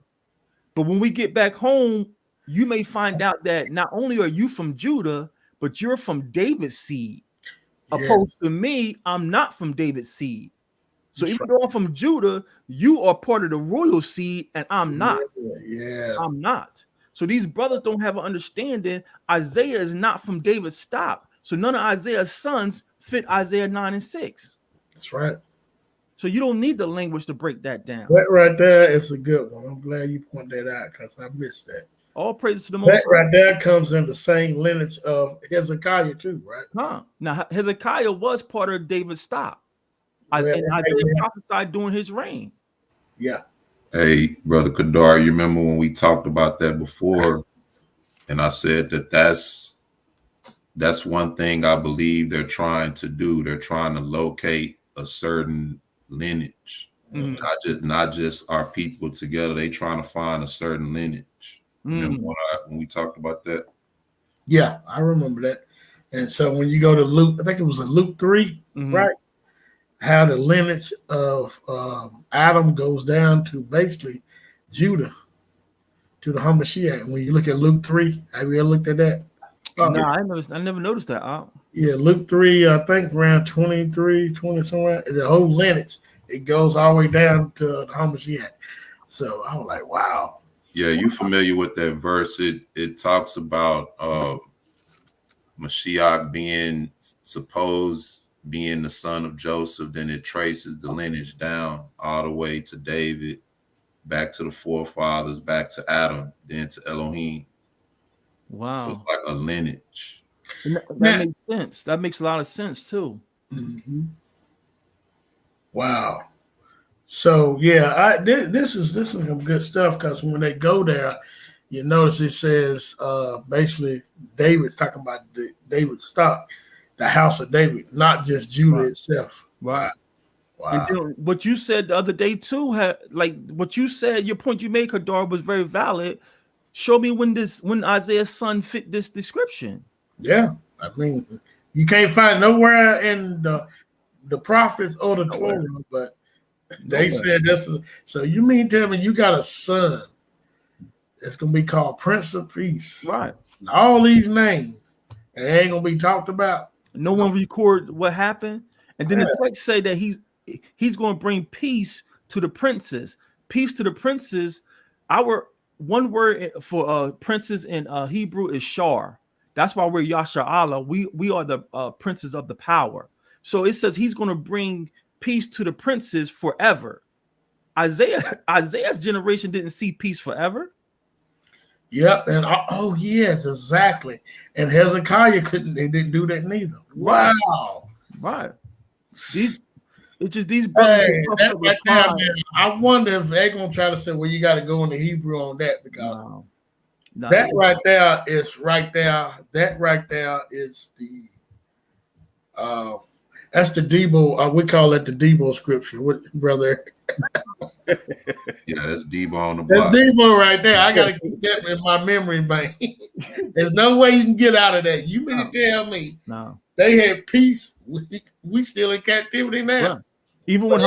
But when we get back home, you may find out that not only are you from Judah, but you're from David's seed. Yeah. Opposed to me, I'm not from David's seed. So even though I'm from Judah, you are part of the royal seed, and I'm not. Yeah. I'm not. So these brothers don't have an understanding. Isaiah is not from David's stock. So none of Isaiah's sons fit Isaiah 9:6. That's right. So you don't need the language to break that down. That right there is a good one. I'm glad you pointed that out because I missed that. All praise to the Most That right there comes in the same lineage of Hezekiah too, right? Now Hezekiah was part of David's stock. And Isaiah prophesied during his reign. Yeah. Hey, Brother Kadar, you remember when we talked about that before? And I said that's one thing I believe they're trying to do. They're trying to locate a certain lineage, not just our people together. They trying to find a certain lineage. Remember when we talked about that? Yeah, I remember that. And so when you go to Luke, I think it was in Luke 3, right? How the lineage of Adam goes down to basically Judah, to the Hamashiach. And when you look at Luke 3, have you ever looked at that? No, I never noticed that. Yeah, Luke 3, I think around 23, 20 somewhere. The whole lineage, it goes all the way down to the Hamashiach. So I was like, wow. Yeah, you familiar with that verse? It talks about Mashiach being supposed being the son of Joseph. Then it traces the lineage down all the way to David, back to the forefathers, back to Adam, then to Elohim. Wow. So it's like a lineage. And that makes sense. That makes a lot of sense too. Mm-hmm. Wow. So yeah, this is some good stuff, because when they go there, you notice it says basically David's talking about David's stock, the house of David, not just Judah itself. Right. Wow. And then what you said the other day too, what you said, your point you made, Kadar, was very valid. Show me when Isaiah's son fit this description. Yeah, I mean, you can't find nowhere in the prophets or the Torah, but they said this is. So you mean tell me you got a son that's gonna be called Prince of Peace, right? All these names, and they ain't gonna be talked about. No one record what happened, and then the text say that he's going to bring peace to the princes. Peace to the princes. Our one word for princes in Hebrew is shar. That's why we're Yasha Allah. We are the princes of the power. So it says he's going to bring peace to the princes forever. Isaiah's generation didn't see peace forever. Yep, and oh yes, exactly. And Hezekiah they didn't do that neither. Right. Wow. Right. It's just these brothers. Hey, that right there, man, I wonder if they're gonna try to say, well, you got to go into Hebrew on that, because that right there is right there. That right there is the that's the Debo. We call it the Debo scripture, brother. Yeah, that's Debo on the block. That's Debo right there. I gotta keep that in my memory bank. There's no way you can get out of that. You mean to tell me they had peace? We still in captivity now. Right. Even when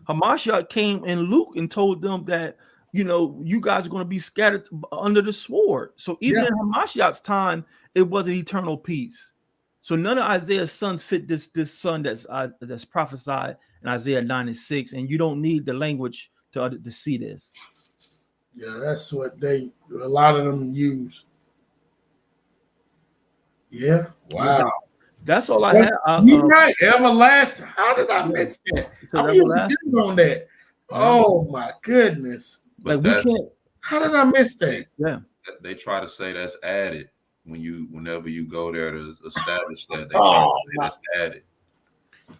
Hamashiach came in Luke and told them that, you guys are going to be scattered under the sword. So even in Hamashiach's time, it wasn't eternal peace. So none of Isaiah's sons fit this son that's prophesied in Isaiah 9:6, and you don't need the language to see this. Yeah, that's what a lot of them use. Yeah, wow. That's all I had. You're right, everlasting. How did I miss that? I used to get on that. Oh my goodness! But how did I miss that? Yeah, they try to say that's added whenever you go there to establish that. They try to say that's added.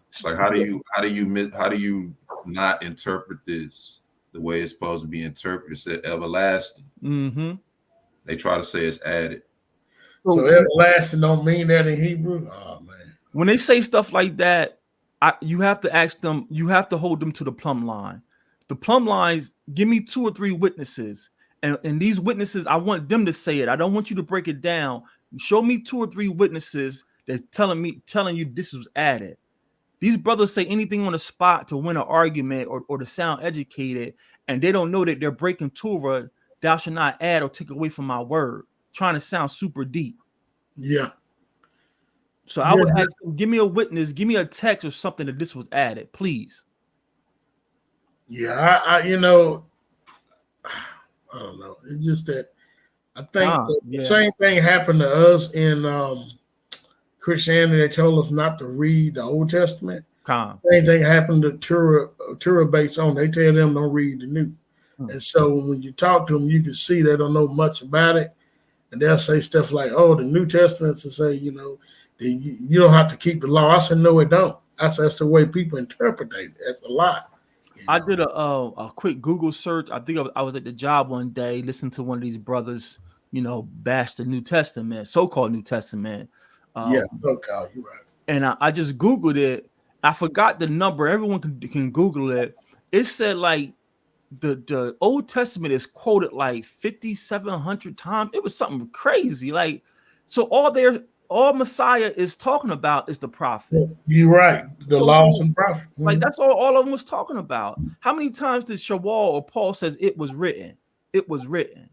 It's like how do you not interpret this the way it's supposed to be interpreted? It said everlasting. Mm-hmm. They try to say it's added. So everlasting don't mean that in Hebrew. Oh man! When they say stuff like that, you have to ask them. You have to hold them to the plumb line. The plumb lines. Give me 2 or 3 witnesses, and these witnesses, I want them to say it. I don't want you to break it down. Show me 2 or 3 witnesses that's telling you this was added. These brothers say anything on the spot to win an argument or to sound educated, and they don't know that they're breaking Torah. Thou shalt not add or take away from my word, trying to sound super deep. Yeah. So I would ask them, give me a witness, give me a text or something that this was added, please. Yeah, I don't know. It's just that I think the same thing happened to us in Christianity. They told us not to read the Old Testament. Same thing happened to Torah based on. They tell them don't read the New. And so when you talk to them, you can see they don't know much about it. And they'll say stuff like, oh, the New Testament to say, you don't have to keep the law. I said, no, it don't. I said, that's the way people interpret it. That's a lot. I did a quick Google search. I think I was at the job one day, listening to one of these brothers, bash the New Testament, so-called New Testament. So-called, you're right. And I just Googled it. I forgot the number. Everyone can Google it. It said like the Old Testament is quoted like 5,700 times. It was something crazy. Like, so all Messiah is talking about is the prophet. You're right. The laws and prophets. Mm-hmm. Like that's all of them was talking about. How many times did Shawwal or Paul says it was written? It was written.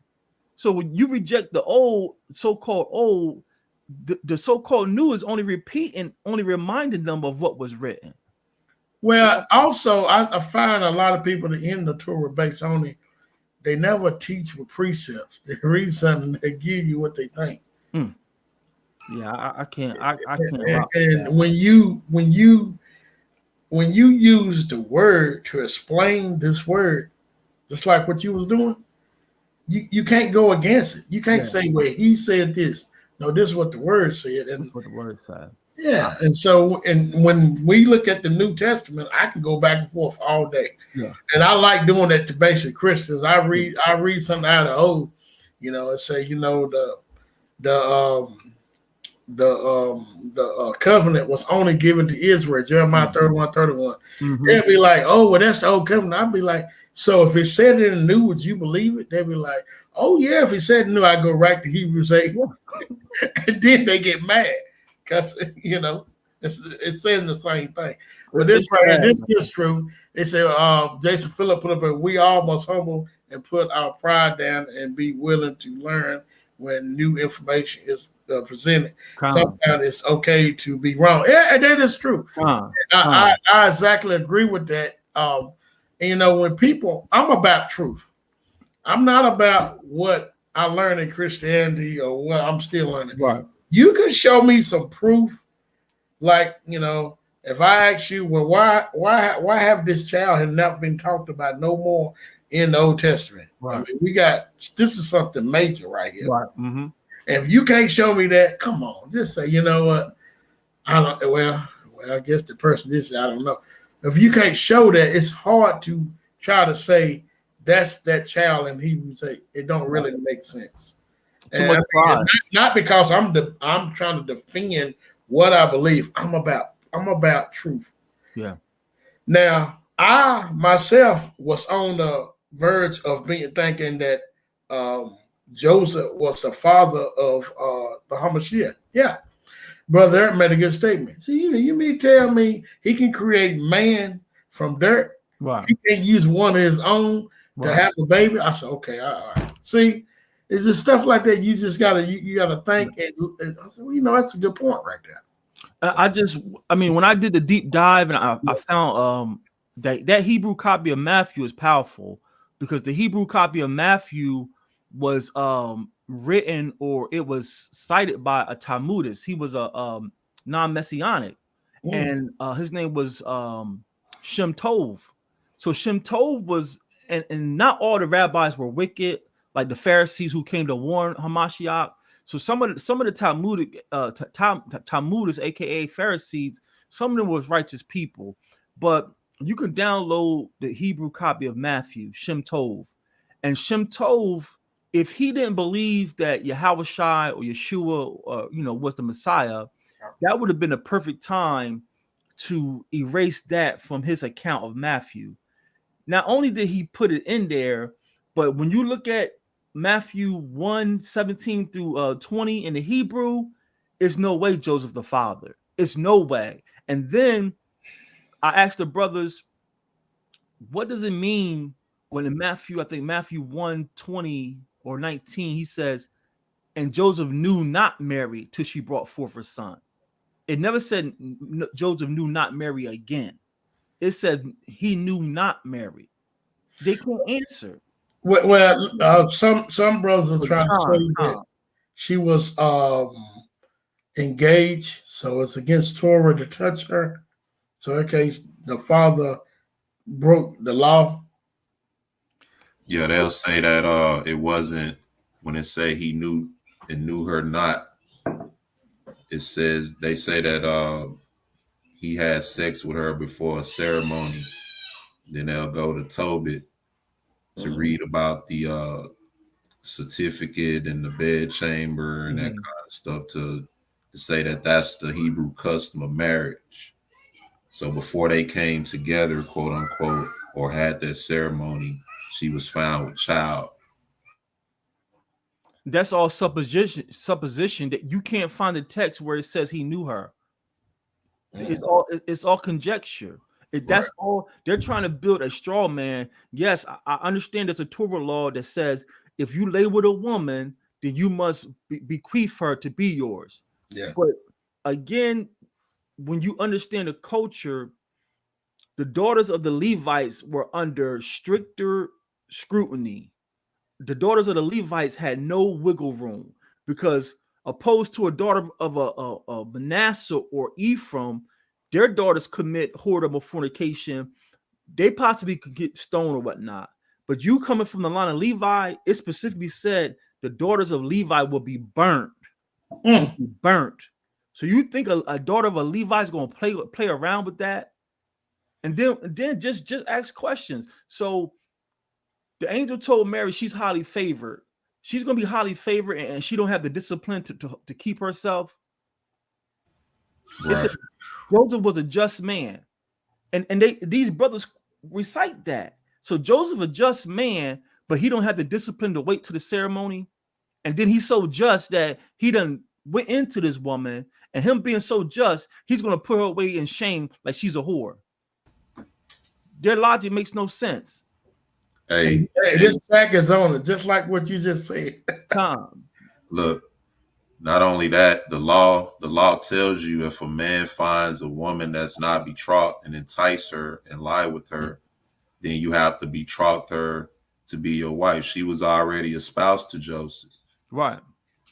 So when you reject the old, so-called old, the so-called new is only repeating, only reminding them of what was written. Well, also, I find a lot of people that in the Torah based only, they never teach with precepts. They read something, they give you what they think. Yeah, I can't. I can't. And when you use the word to explain this word, just like what you was doing, you can't go against it. You can't say, well, he said this. No, this is what the word said. And that's what the word said. yeah, and so, and when we look at the New Testament, I can go back and forth all day. Yeah. And I like doing that to basic Christians. I read something out of old, it say, the covenant was only given to Israel, Jeremiah 31:31. They'll be like, oh, well, that's the old covenant. I'd be like, so if it said it in the new, would you believe it? They'd be like, oh yeah, if it said it in the new, I go right to Hebrews 8. And then they get mad because it's saying the same thing. But this is true. They say Jason Phillip put up a, we all must humble and put our pride down and be willing to learn when new information is presented. Sometimes it's okay to be wrong. Yeah, and that is true. I exactly agree with that. When people, I'm about truth. I'm not about what I learned in Christianity or what I'm still learning. Right. You can show me some proof, like, if I ask you, well, why have this child had not been talked about no more in the Old Testament? Right. I mean, this is something major right here. Right. Mm-hmm. If you can't show me that, come on, just say, you know what? I don't. Well, I guess the person did say, I don't know. If you can't show that, it's hard to try to say that's that child in Hebrews 8. It don't really make sense. Too much pride. Not because I'm trying to defend what I believe. I'm about truth. Yeah. Now, I myself was on the verge of thinking that Joseph was the father of the Hamashiach. Yeah. Brother Eric made a good statement. So, you mean tell me he can create man from dirt? Right. He can use one of his own to have a baby? I said, okay, all right. See, it's just stuff like that. You just gotta think, and I said, well, that's a good point right there. When I did the deep dive and I found that Hebrew copy of Matthew is powerful because the Hebrew copy of Matthew was written, or it was cited by a Talmudist. He was a non-messianic, and his name was Shem Tov. So Shem Tov was, and not all the rabbis were wicked, like the Pharisees who came to warn Hamashiach. So some of the Talmudic Talmudists, aka Pharisees, some of them was righteous people. But you can download the Hebrew copy of Matthew, Shem Tov, and Shem Tov, if he didn't believe that Yahushua or Yeshua, was the Messiah, that would have been a perfect time to erase that from his account of Matthew. Not only did he put it in there, but when you look at Matthew 1:17 through 20 in the Hebrew, it's no way Joseph the father. It's no way. And then I asked the brothers, what does it mean when in Matthew, I think Matthew 1:20 or 19, he says, and Joseph knew not Mary till she brought forth her son. It never said Joseph knew not Mary again. It said he knew not Mary. They can't answer. Well, some brothers are trying to say that she was engaged, so it's against Torah to touch her. So in that case, the father broke the law. Yeah, they'll say that it wasn't, when it say he knew and knew her not. It says, they say that he had sex with her before a ceremony. Then they'll go to Tobit to read about the certificate and the bed chamber and that kind of stuff to say that that's the Hebrew custom of marriage. So before they came together, quote unquote, or had that ceremony, she was found with child. That's all supposition that you can't find the text where it says he knew her. It's all conjecture. That's all they're trying to build a straw man. Yes, I understand there's a Torah law that says if you lay with a woman, then you must bequeath her to be yours. Yeah. But again, when you understand the culture, the daughters of the Levites were under stricter scrutiny. The daughters of the Levites had no wiggle room, because opposed to a daughter of a Manasseh or Ephraim, their daughters commit whoredom or fornication. They possibly could get stoned or whatnot. But you coming from the line of Levi, it specifically said the daughters of Levi will be burnt. Will be burnt. So you think a daughter of a Levi is going to play around with that? And then just ask questions. So the angel told Mary she's highly favored. She's going to be highly favored, and she don't have the discipline to keep herself. Right. Joseph was a just man, and these brothers recite that. So Joseph a just man, but he don't have the discipline to wait to the ceremony. And then he's so just that he done went into this woman, and him being so just, he's going to put her away in shame like she's a whore. Their logic makes no sense. Hey, this sack is on it, just like what you just said. Come. Look, not only that, the law tells you if a man finds a woman that's not betrothed and entice her and lie with her, then you have to betroth her to be your wife. She was already espoused to Joseph. Right.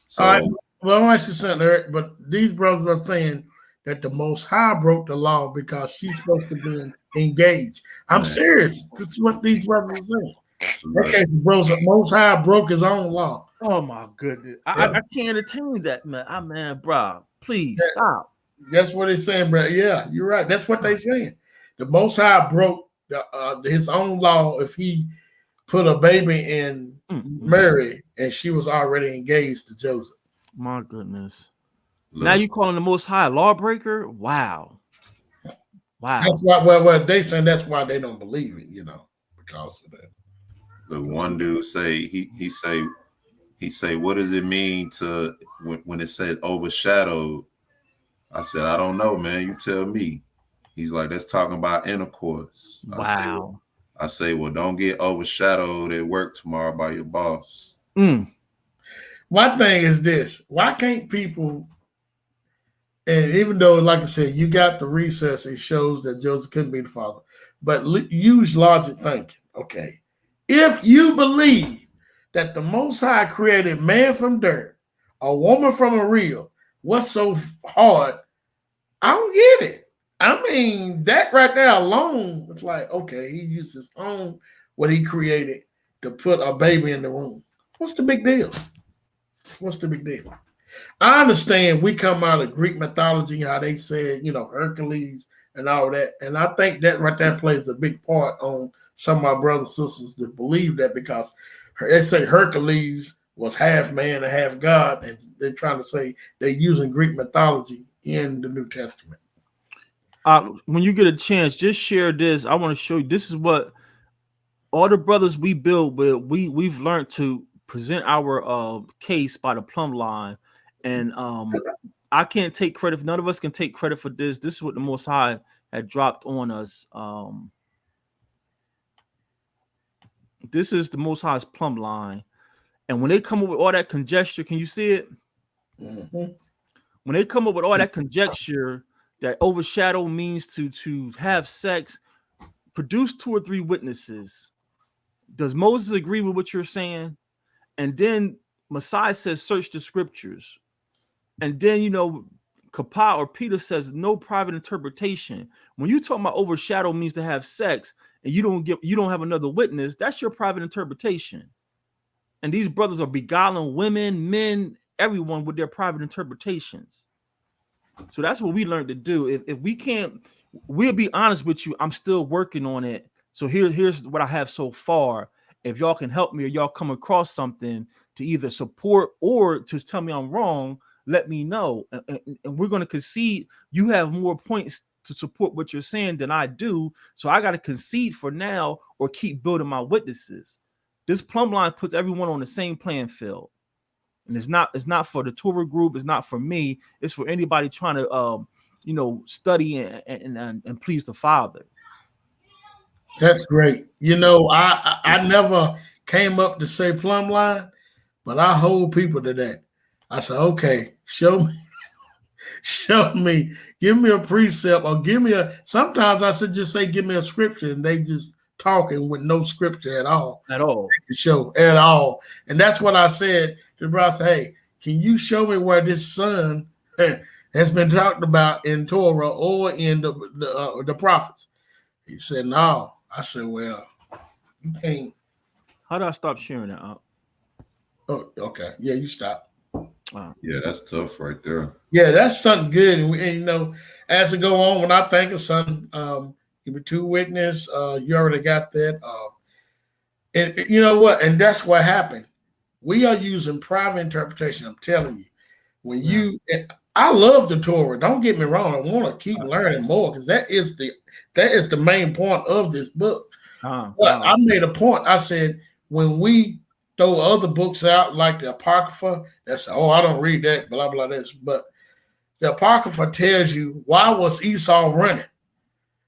So, All right. Well, I want you to say that, but these brothers are saying that the Most High broke the law because she's supposed to be engaged. I'm serious. This is what these brothers are saying. Okay, the Most High broke his own law. Oh my goodness, I can't entertain that, man. Bro, please stop. That's what they're saying, bro. Yeah, you're right. That's what they're saying. The Most High broke his own law if he put a baby in Mary and she was already engaged to Joseph. My goodness. Look. Now you calling the Most High a lawbreaker? Wow. That's why. Well, they saying that's why they don't believe it. Because of that. The one dude say he say, what does it mean to when it says overshadowed? I said, I don't know, man. You tell me. He's like, that's talking about intercourse. Wow. I say, well, don't get overshadowed at work tomorrow by your boss. My thing is this: why can't people? And even though, like I said, you got the recess, it shows that Joseph couldn't be the father. But use logic thinking. Okay, if you believe that the Most High created man from dirt, a woman from a rib, what's so hard? I don't get it. I mean, that right there alone, it's like, okay, he used his own, what he created to put a baby in the womb. What's the big deal? What's the big deal? I understand we come out of Greek mythology, how they said, Hercules and all that. And I think that right there plays a big part on some of my brothers and sisters that believe that, because they say Hercules was half man and half God. And they're trying to say they're using Greek mythology in the New Testament. When you get a chance, just share this. I want to show you. This is what all the brothers we build with. We've learned to present our case by the plumb line, and I can't take credit. None of us can take credit for this. This is what the Most High had dropped on us. This is the Most High's plumb line, and when they come up with all that conjecture, can you see it? Mm-hmm. When they come up with all that conjecture, that overshadow means to have sex, produce 2 or 3 witnesses. Does Moses agree with what you're saying? And then Messiah says, search the scriptures. And then, Kappa or Peter says, no private interpretation. When you talk about overshadow means to have sex, and you don't have another witness, that's your private interpretation. And these brothers are beguiling women, men, everyone with their private interpretations. So that's what we learned to do. If we can't, we'll be honest with you. I'm still working on it. So here's what I have so far. If y'all can help me, or y'all come across something to either support or to tell me I'm wrong, let me know. And we're going to concede. You have more points to support what you're saying than I do. So I got to concede for now, or keep building my witnesses. This plumb line puts everyone on the same playing field. And it's not for the Torah group. It's not for me. It's for anybody trying to, study and please the Father. That's great. I never came up to say plumb line, but I hold people to that. I said, okay, show me Show me, give me a precept, or give me a. Sometimes I said just say, give me a scripture, and they just talking with no scripture at all. At all. To show at all, and that's what I said to Bryce. Hey, can you show me where this son has been talked about in Torah or in the prophets? He said no. I said, well, you can't. How do I stop sharing that? Oh, okay, yeah, you stop. Wow. Yeah, that's tough right there. Yeah, that's something good. And you know, as it go on, when I think of something, give me two witness. You already got that. And you know what? And that's what happened. We are using private interpretation. I'm telling you, when you, I love the Torah. Don't get me wrong. I want to keep learning more because that is the main point of this book. But I made a point. I said when we throw other books out like the Apocrypha, that's I don't read that, blah blah this. But the Apocrypha tells you why was Esau running,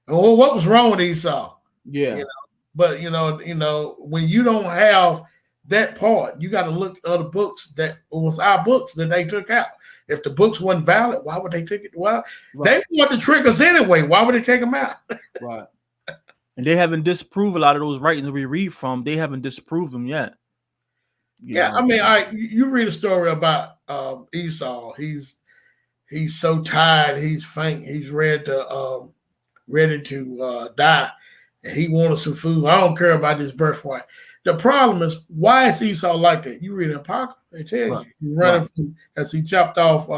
and what was wrong with Esau. Yeah. You know? But you know, when you don't have that part, you got to look at other books that was our books that they took out. If the books weren't valid, why would they take it? Well, they want to trick us anyway. Why would they take them out? Right. And they haven't disproved a lot of those writings that we read from. They haven't disproved them yet. Yeah, I mean, you read a story about Esau. He's so tired. He's faint. He's ready to die. And he wanted some food. I don't care about his birthright. The problem is, why is Esau like that? You read in Apocrypha, it tells you he's running from because he chopped off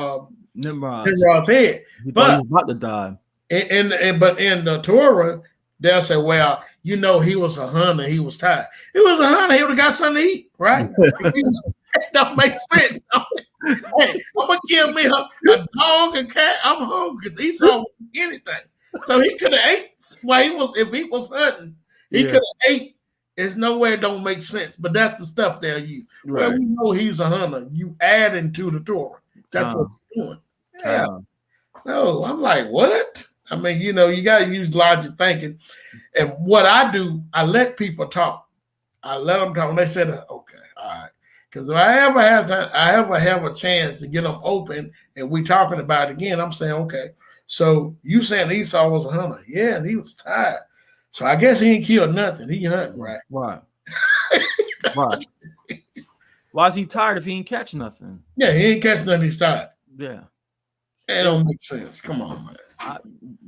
Nimrod's head. But he was about to die. But in the Torah, they'll say, well, you know, he was a hunter, he was tired. He was a hunter, he would have got something to eat, right? That don't make sense. Hey, I'm gonna give me a dog and cat. I'm hungry because Esau would eat anything. So he could have ate while if he was hunting, he could have ate. There's no way it don't make sense, but that's the stuff they'll use. Right. Well, we know he's a hunter. You add into the Torah. That's what you're doing. Yeah. No, I'm like, what? I mean, you know, you got to use logic thinking. And what I do, I let people talk. I let them talk. And they said, okay, all right. Because if I ever have a chance to get them open and we talking about it again, I'm saying, okay. So you saying Esau was a hunter. Yeah, and he was tired. So I guess he ain't killed nothing. He hunting, right? Right. Right. Why is he tired if he ain't catch nothing? Yeah, he ain't catch nothing. He's tired. Yeah. It don't make sense. Come on, man.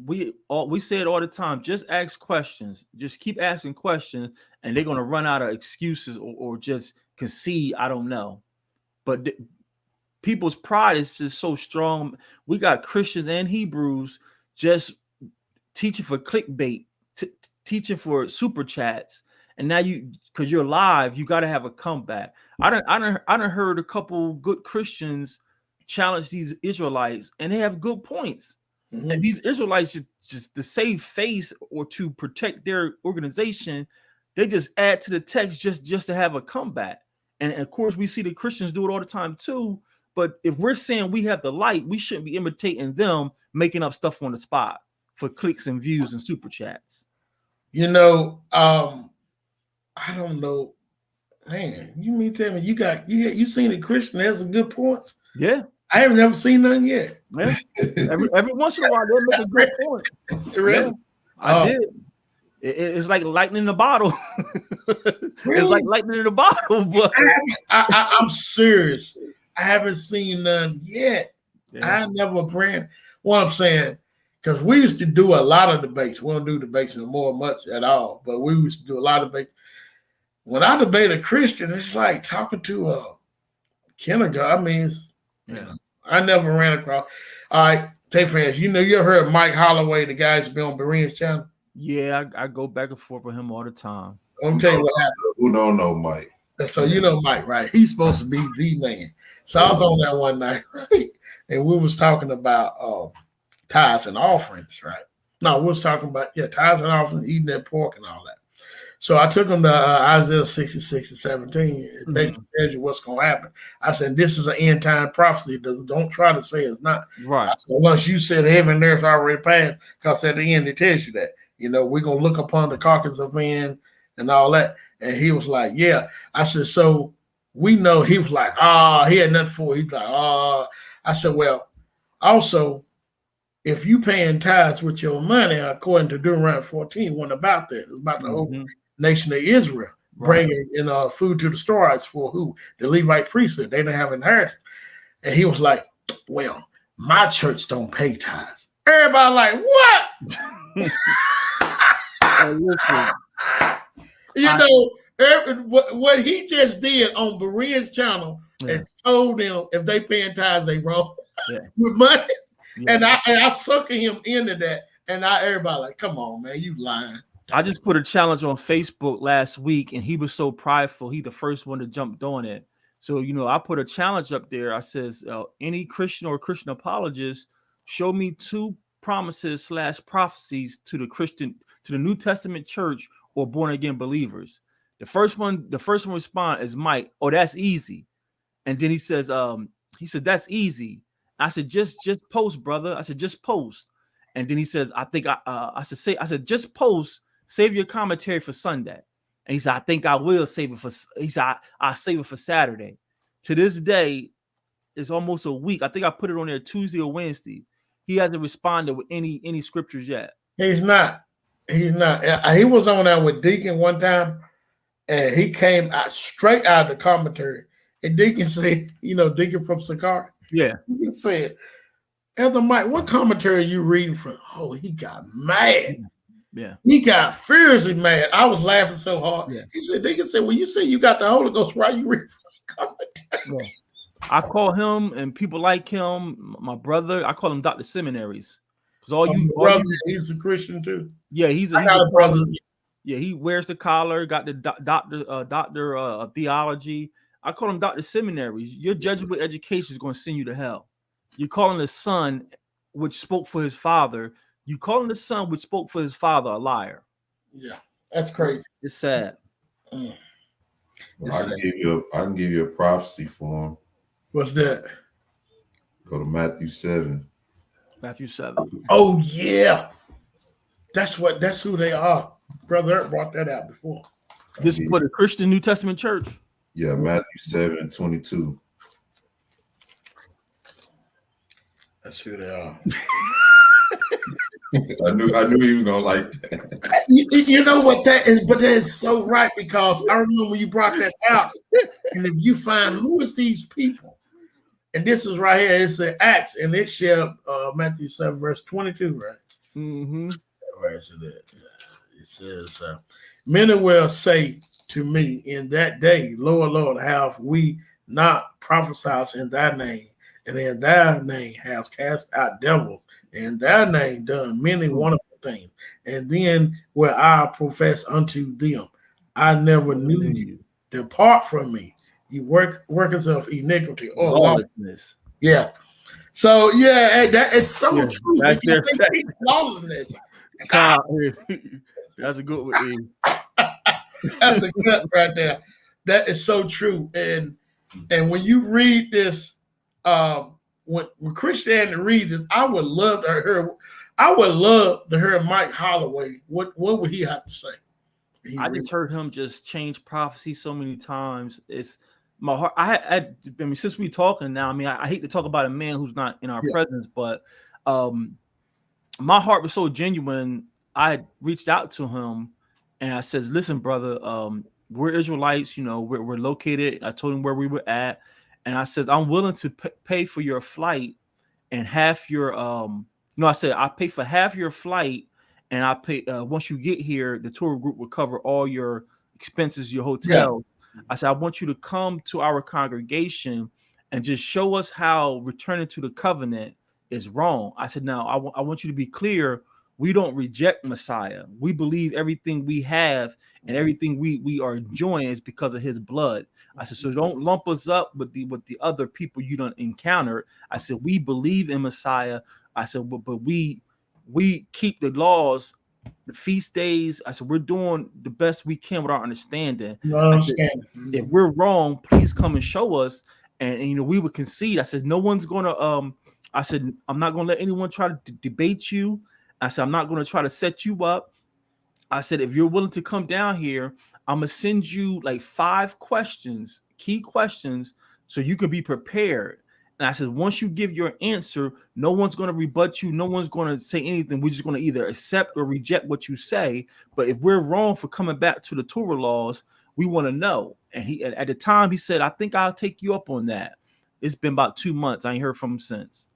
We say it all the time. Just ask questions. Just keep asking questions, and they're gonna run out of excuses or just concede. I don't know. But people's pride is just so strong. We got Christians and Hebrews just teaching for clickbait, teaching for super chats, and now because you're live, you got to have a comeback. I done heard a couple good Christians challenge these Israelites, and they have good points. Mm-hmm. And these Israelites just to save face or to protect their organization, they just add to the text just to have a comeback. And of course, we see the Christians do it all the time too. But if we're saying we have the light, we shouldn't be imitating them, making up stuff on the spot for clicks and views and super chats. You know, I don't know, man. You mean tell me you seen a Christian has some good points? Yeah, I haven't never seen none yet. Yeah. every once in a while they'll make a good point. Really? Yeah, I did. It's like lightning in the bottle. Really? It's like lightning in the bottle. But I'm serious. I haven't seen none yet. Yeah. I never brand. What I'm saying. Because we used to do a lot of debates. We don't do debates anymore much at all, but we used to do a lot of debates. When I debate a Christian, it's like talking to a kindergarten. I mean, you know, I never ran across. All right, take fans. You know, you ever heard of Mike Holloway, the guy who's been on Berean's channel? Yeah, I go back and forth with him all the time. Let me tell you what happened. Who don't know Mike? So you know Mike, right? He's supposed to be the man. So I was on that one night, right? And we was talking about tithes and offerings, right? No, we was talking about, tithes and offerings, eating that pork and all that. So I took him to Isaiah 66 and 17. It basically tells you what's going to happen. I said, this is an end time prophecy. Don't try to say it's not. Right. I said, once you said heaven and earth already passed, because at the end it tells you that. You know, we're going to look upon the carcass of man and all that. And he was like, yeah. I said, so we know. He was like, he had nothing for it. He's like, I said, well, Also, if you paying tithes with your money, according to Deuteronomy 14, wasn't about that. It's about the whole nation of Israel bringing food to the storehouse for who? The Levite priesthood. They didn't have inheritance. And he was like, well, my church don't pay tithes. Everybody like, what? Listen, what he just did on Berean's channel and told them if they paying tithes, they wrong with money. Yeah. And I sucker him into that. And everybody like, come on, man, you lying. I just put a challenge on Facebook last week, and he was so prideful. He the first one to jump on it. So, I put a challenge up there. I says, any Christian or Christian apologist, show me 2 promises / prophecies to the New Testament church or born again believers. The first one respond is Mike. Oh, that's easy. And then he said, that's easy. I said, just post, brother. I said, just post. And then he says, I said, just post, save your commentary for Sunday. And he said, I think I will save it I'll save it for Saturday. To this day, it's almost a week. I think I put it on there Tuesday or Wednesday. He hasn't responded with any scriptures yet. He's not. He was on there with Deacon one time, and he came out straight out of the commentary. And Deacon said, Deacon from Sakari. Yeah. He said, Elder Mike, what commentary are you reading from? Oh, he got mad. Yeah. He got fiercely mad. I was laughing so hard. Yeah. He said, Deacon said, well, you say you got the Holy Ghost, why you reading from the commentary? Yeah. I call him and people like him, my brother, I call him Dr. Seminaries. Because he's a Christian too. Yeah, he's a brother. Yeah, he wears the collar, got the doctor of theology. I call him Dr. Seminaries. Your Jesuit education is going to send you to hell. You're calling the son, which spoke for his father. You calling the son, which spoke for his father, a liar. Yeah, that's crazy. It's sad. Well, I can give you a prophecy for him. What's that? Go to Matthew 7. Matthew 7. Oh yeah, that's who they are. Brother Eric brought that out before. This is for the Christian New Testament church. Yeah, Matthew 7:22. That's who they are. I knew you were gonna like that. You know what that is, but that is so right, because I remember when you brought that out. And if you find who is these people, and this is right here, it's in Acts, and it shall Matthew 7 verse 22, right? Mm-hmm. Where is it at? It says, many will say to me in that day, Lord, Lord, have we not prophesied in thy name, and in thy name has cast out devils, and in thy name done many wonderful things? And then will I profess unto them, I never knew you. Depart from me, you workers of iniquity or lawlessness. Yeah. So yeah, that is so true. Lawlessness. That's a good one. That's a cut right there. That is so true. And when you read this, when Christianity read this, I would love to hear Mike Holloway. What would he have to say? I just heard him just change prophecy so many times. It's my heart. I mean, since we talking now, I mean, I hate to talk about a man who's not in our presence, but my heart was so genuine. I reached out to him and I says, listen, brother, we're Israelites, we're located. I told him where we were at. And I said, I'm willing to pay for your flight and half your, I said, I pay for half your flight, and I pay, once you get here, the tour group will cover all your expenses, your hotel. Yeah. I said, I want you to come to our congregation and just show us how returning to the covenant is wrong. I said, now I want you to be clear. We don't reject Messiah. We believe everything we have and everything we are enjoying is because of his blood. I said, so don't lump us up with the other people you don't encounter. I said, we believe in Messiah. I said, but we keep the laws, the feast days. I said, we're doing the best we can with our understanding. I said, if we're wrong, please come and show us. And we would concede. I said, no one's gonna I said, I'm not gonna let anyone try to debate you. I said, I'm not gonna try to set you up. I said, if you're willing to come down here, I'm gonna send you like 5 questions, key questions, so you can be prepared. And I said, once you give your answer, no one's going to rebut you. No one's going to say anything. We're just going to either accept or reject what you say. But if we're wrong for coming back to the Torah laws, we want to know. And he, at the time, he said, I think I'll take you up on that. It's been about 2 months. I ain't heard from him since.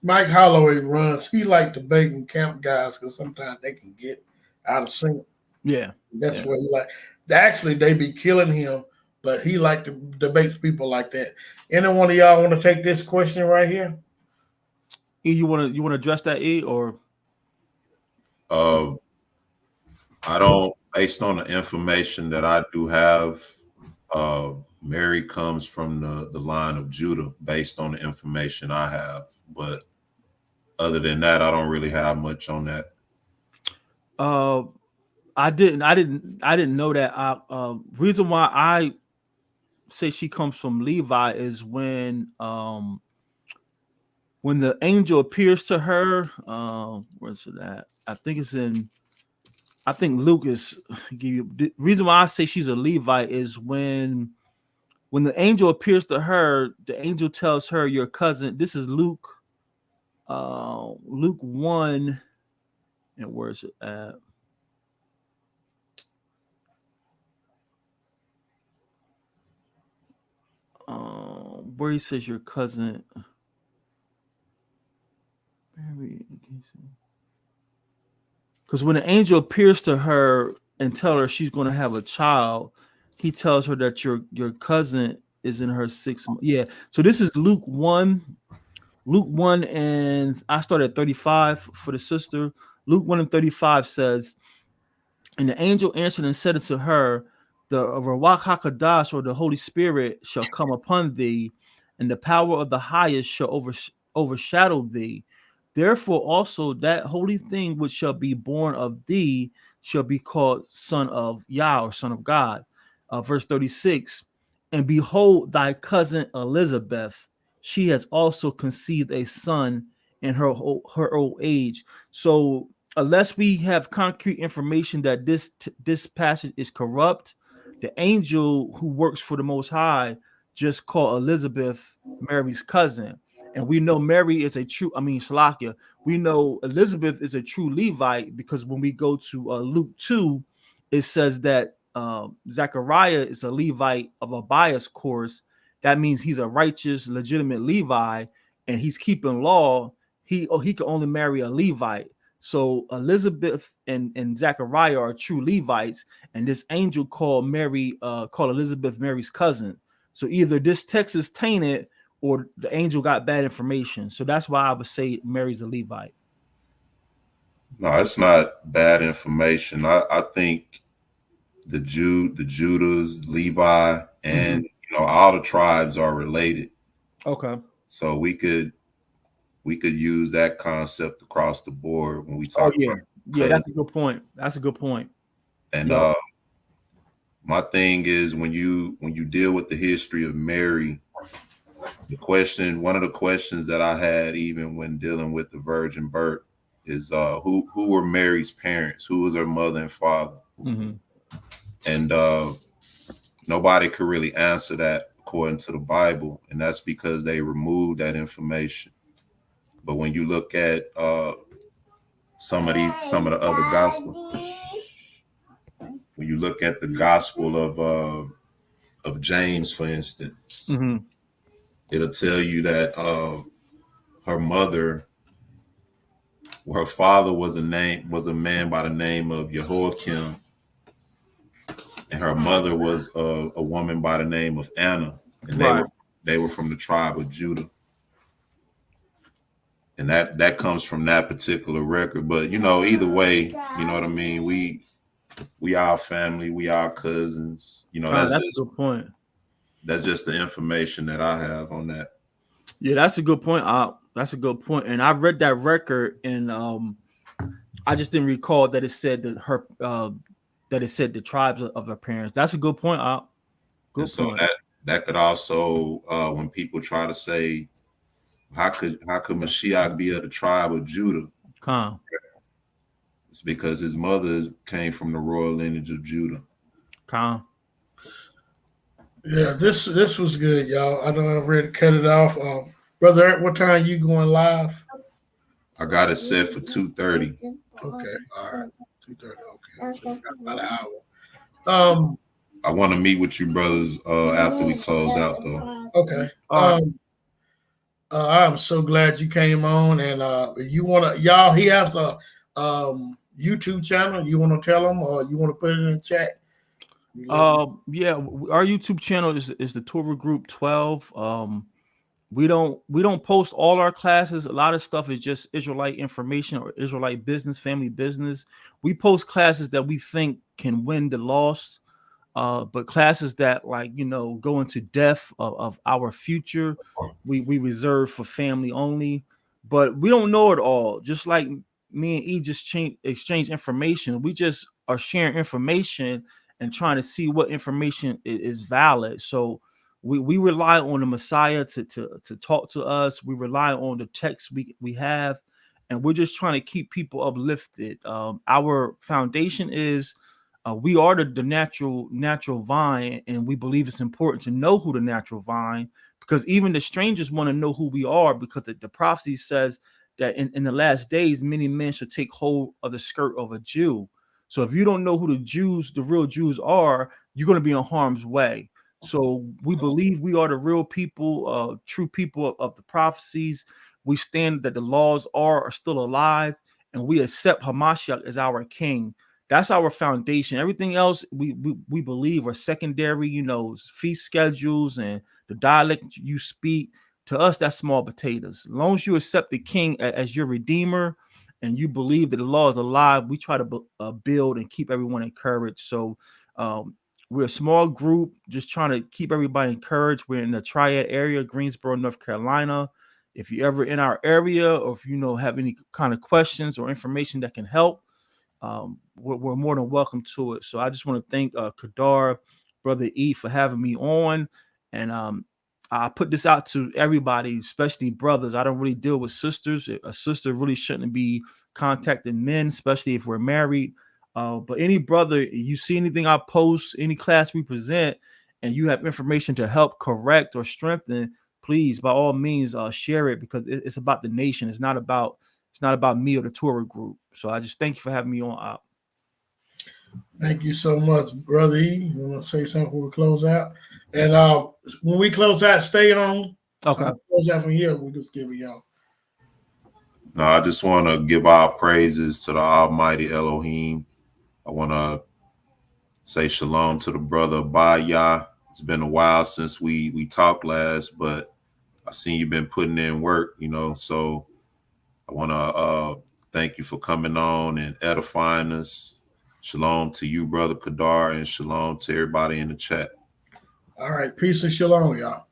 Mike Holloway runs. He like debating camp guys because sometimes they can get out of sync. Yeah. That's what he like. Actually, they be killing him, but he like to debate people like that. Any one of y'all want to take this question right here? E, you want to address that, E, or? I don't. Based on the information that I do have, Mary comes from the line of Judah. Based on the information I have, but other than that, I don't really have much on that. I didn't know that. Reason why I say she comes from Levi is when the angel appears to her. Where's it at? I think Luke is give you the reason why I say she's a Levite is when the angel appears to her, the angel tells her, your cousin. This is Luke 1, and where's it at? Where he says your cousin. Because when the angel appears to her and tell her she's going to have a child, he tells her that your cousin is in her 6th month. Yeah. So this is Luke 1. Luke 1, and I started at 35 for the sister. Luke 1 and 35 says, and the angel answered and said unto her, the Ruach HaKodesh, or the Holy Spirit, shall come upon thee, and the power of the highest shall overshadow thee. Therefore also that holy thing which shall be born of thee shall be called Son of Yah, or Son of God. Verse 36, and behold, thy cousin Elizabeth, she has also conceived a son in her old age. So unless we have concrete information that this passage is corrupt, the angel who works for the Most High just called Elizabeth Mary's cousin. And we know Mary is Shalakia. We know Elizabeth is a true Levite because when we go to Luke 2, it says that Zechariah is a Levite of a bias course. That means he's a righteous, legitimate Levi, and he's keeping law. He can only marry a Levite. So Elizabeth and Zechariah are true Levites, and this angel called Elizabeth Mary's cousin. So either this text is tainted or the angel got bad information. So that's why I would say Mary's a Levite. No, it's not bad information. I think the Judahs, Levi, and all the tribes are related. Okay. So we could use that concept across the board when we talk about that's a good point. That's a good point. And my thing is when you deal with the history of Mary, one of the questions that I had even when dealing with the virgin birth is who were Mary's parents? Who was her mother and father? Mm-hmm. And nobody could really answer that according to the Bible, and that's because they removed that information. But when you look at some of the other gospels, when you look at the gospel of James, for instance, mm-hmm. it'll tell you that her father was a man by the name of Jehoiakim, and her mother was a woman by the name of Anna, and they were from the tribe of Judah. And that comes from that particular record. But either way, you know what I mean? We are family, we are cousins. That's a good point. That's just the information that I have on that. Yeah, that's a good point. That's a good point. And I read that record, and I just didn't recall that it said that it said the tribes of her parents. That's a good point. Good so point. that could also when people try to say, how could Mashiach be of the tribe of Judah? It's because his mother came from the royal lineage of Judah. Yeah, this was good, y'all. I know I ready to cut it off. Brother Eric, what time you going live? I got it set for 2:30. Okay, all right, 2:30. Okay, so we got about an hour. I want to meet with you brothers after we close out though. Okay. All right. I'm so glad you came on, and you wanna y'all. He has a YouTube channel. You want to tell him, or you want to put it in the chat? Yeah, our YouTube channel is the Torah Group 12. We don't post all our classes. A lot of stuff is just Israelite information or Israelite business, family business. We post classes that we think can win the lost, but classes that, like, go into depth of our future, we reserve for family only. But we don't know it all. Just like me and E just exchange information. We just are sharing information and trying to see what information is valid. So we rely on the Messiah to talk to us. We rely on the text we have, and we're just trying to keep people uplifted. Our foundation is we are the natural vine, and we believe it's important to know who the natural vine, because even the strangers want to know who we are, because the prophecy says that in the last days many men shall take hold of the skirt of a Jew. So if you don't know who the real Jews are, you're going to be in harm's way. So we believe we are the real people, true people of the prophecies. We stand that the laws are still alive, and we accept Hamashiach as our king. That's our foundation. Everything else we believe are secondary, feast schedules and the dialect you speak. To us, that's small potatoes. As long as you accept the king as your redeemer and you believe that the law is alive, we try to build and keep everyone encouraged. So we're a small group just trying to keep everybody encouraged. We're in the Triad area, Greensboro, North Carolina. If you're ever in our area, or if have any kind of questions or information that can help, we're more than welcome to it. So I just want to thank Kadar, Brother E, for having me on. And I put this out to everybody, especially brothers. I don't really deal with sisters. A sister really shouldn't be contacting men, especially if we're married. But any brother, you see anything I post, any class we present, and you have information to help correct or strengthen, please, by all means, share it, because it's about the nation. It's not about me or the Torah group. So I just thank you for having me on. Thank you so much, Brother E. You want to say something before we close out? And when we close out, stay on. Okay. Close out from here. We'll just give it y'all. No, I just want to give our praises to the Almighty Elohim. I want to say shalom to the brother Baya. It's been a while since we talked last, but I seen you've been putting in work, so I want to thank you for coming on and edifying us. Shalom to you, Brother Kadar, and shalom to everybody in the chat. All right. Peace and shalom, y'all.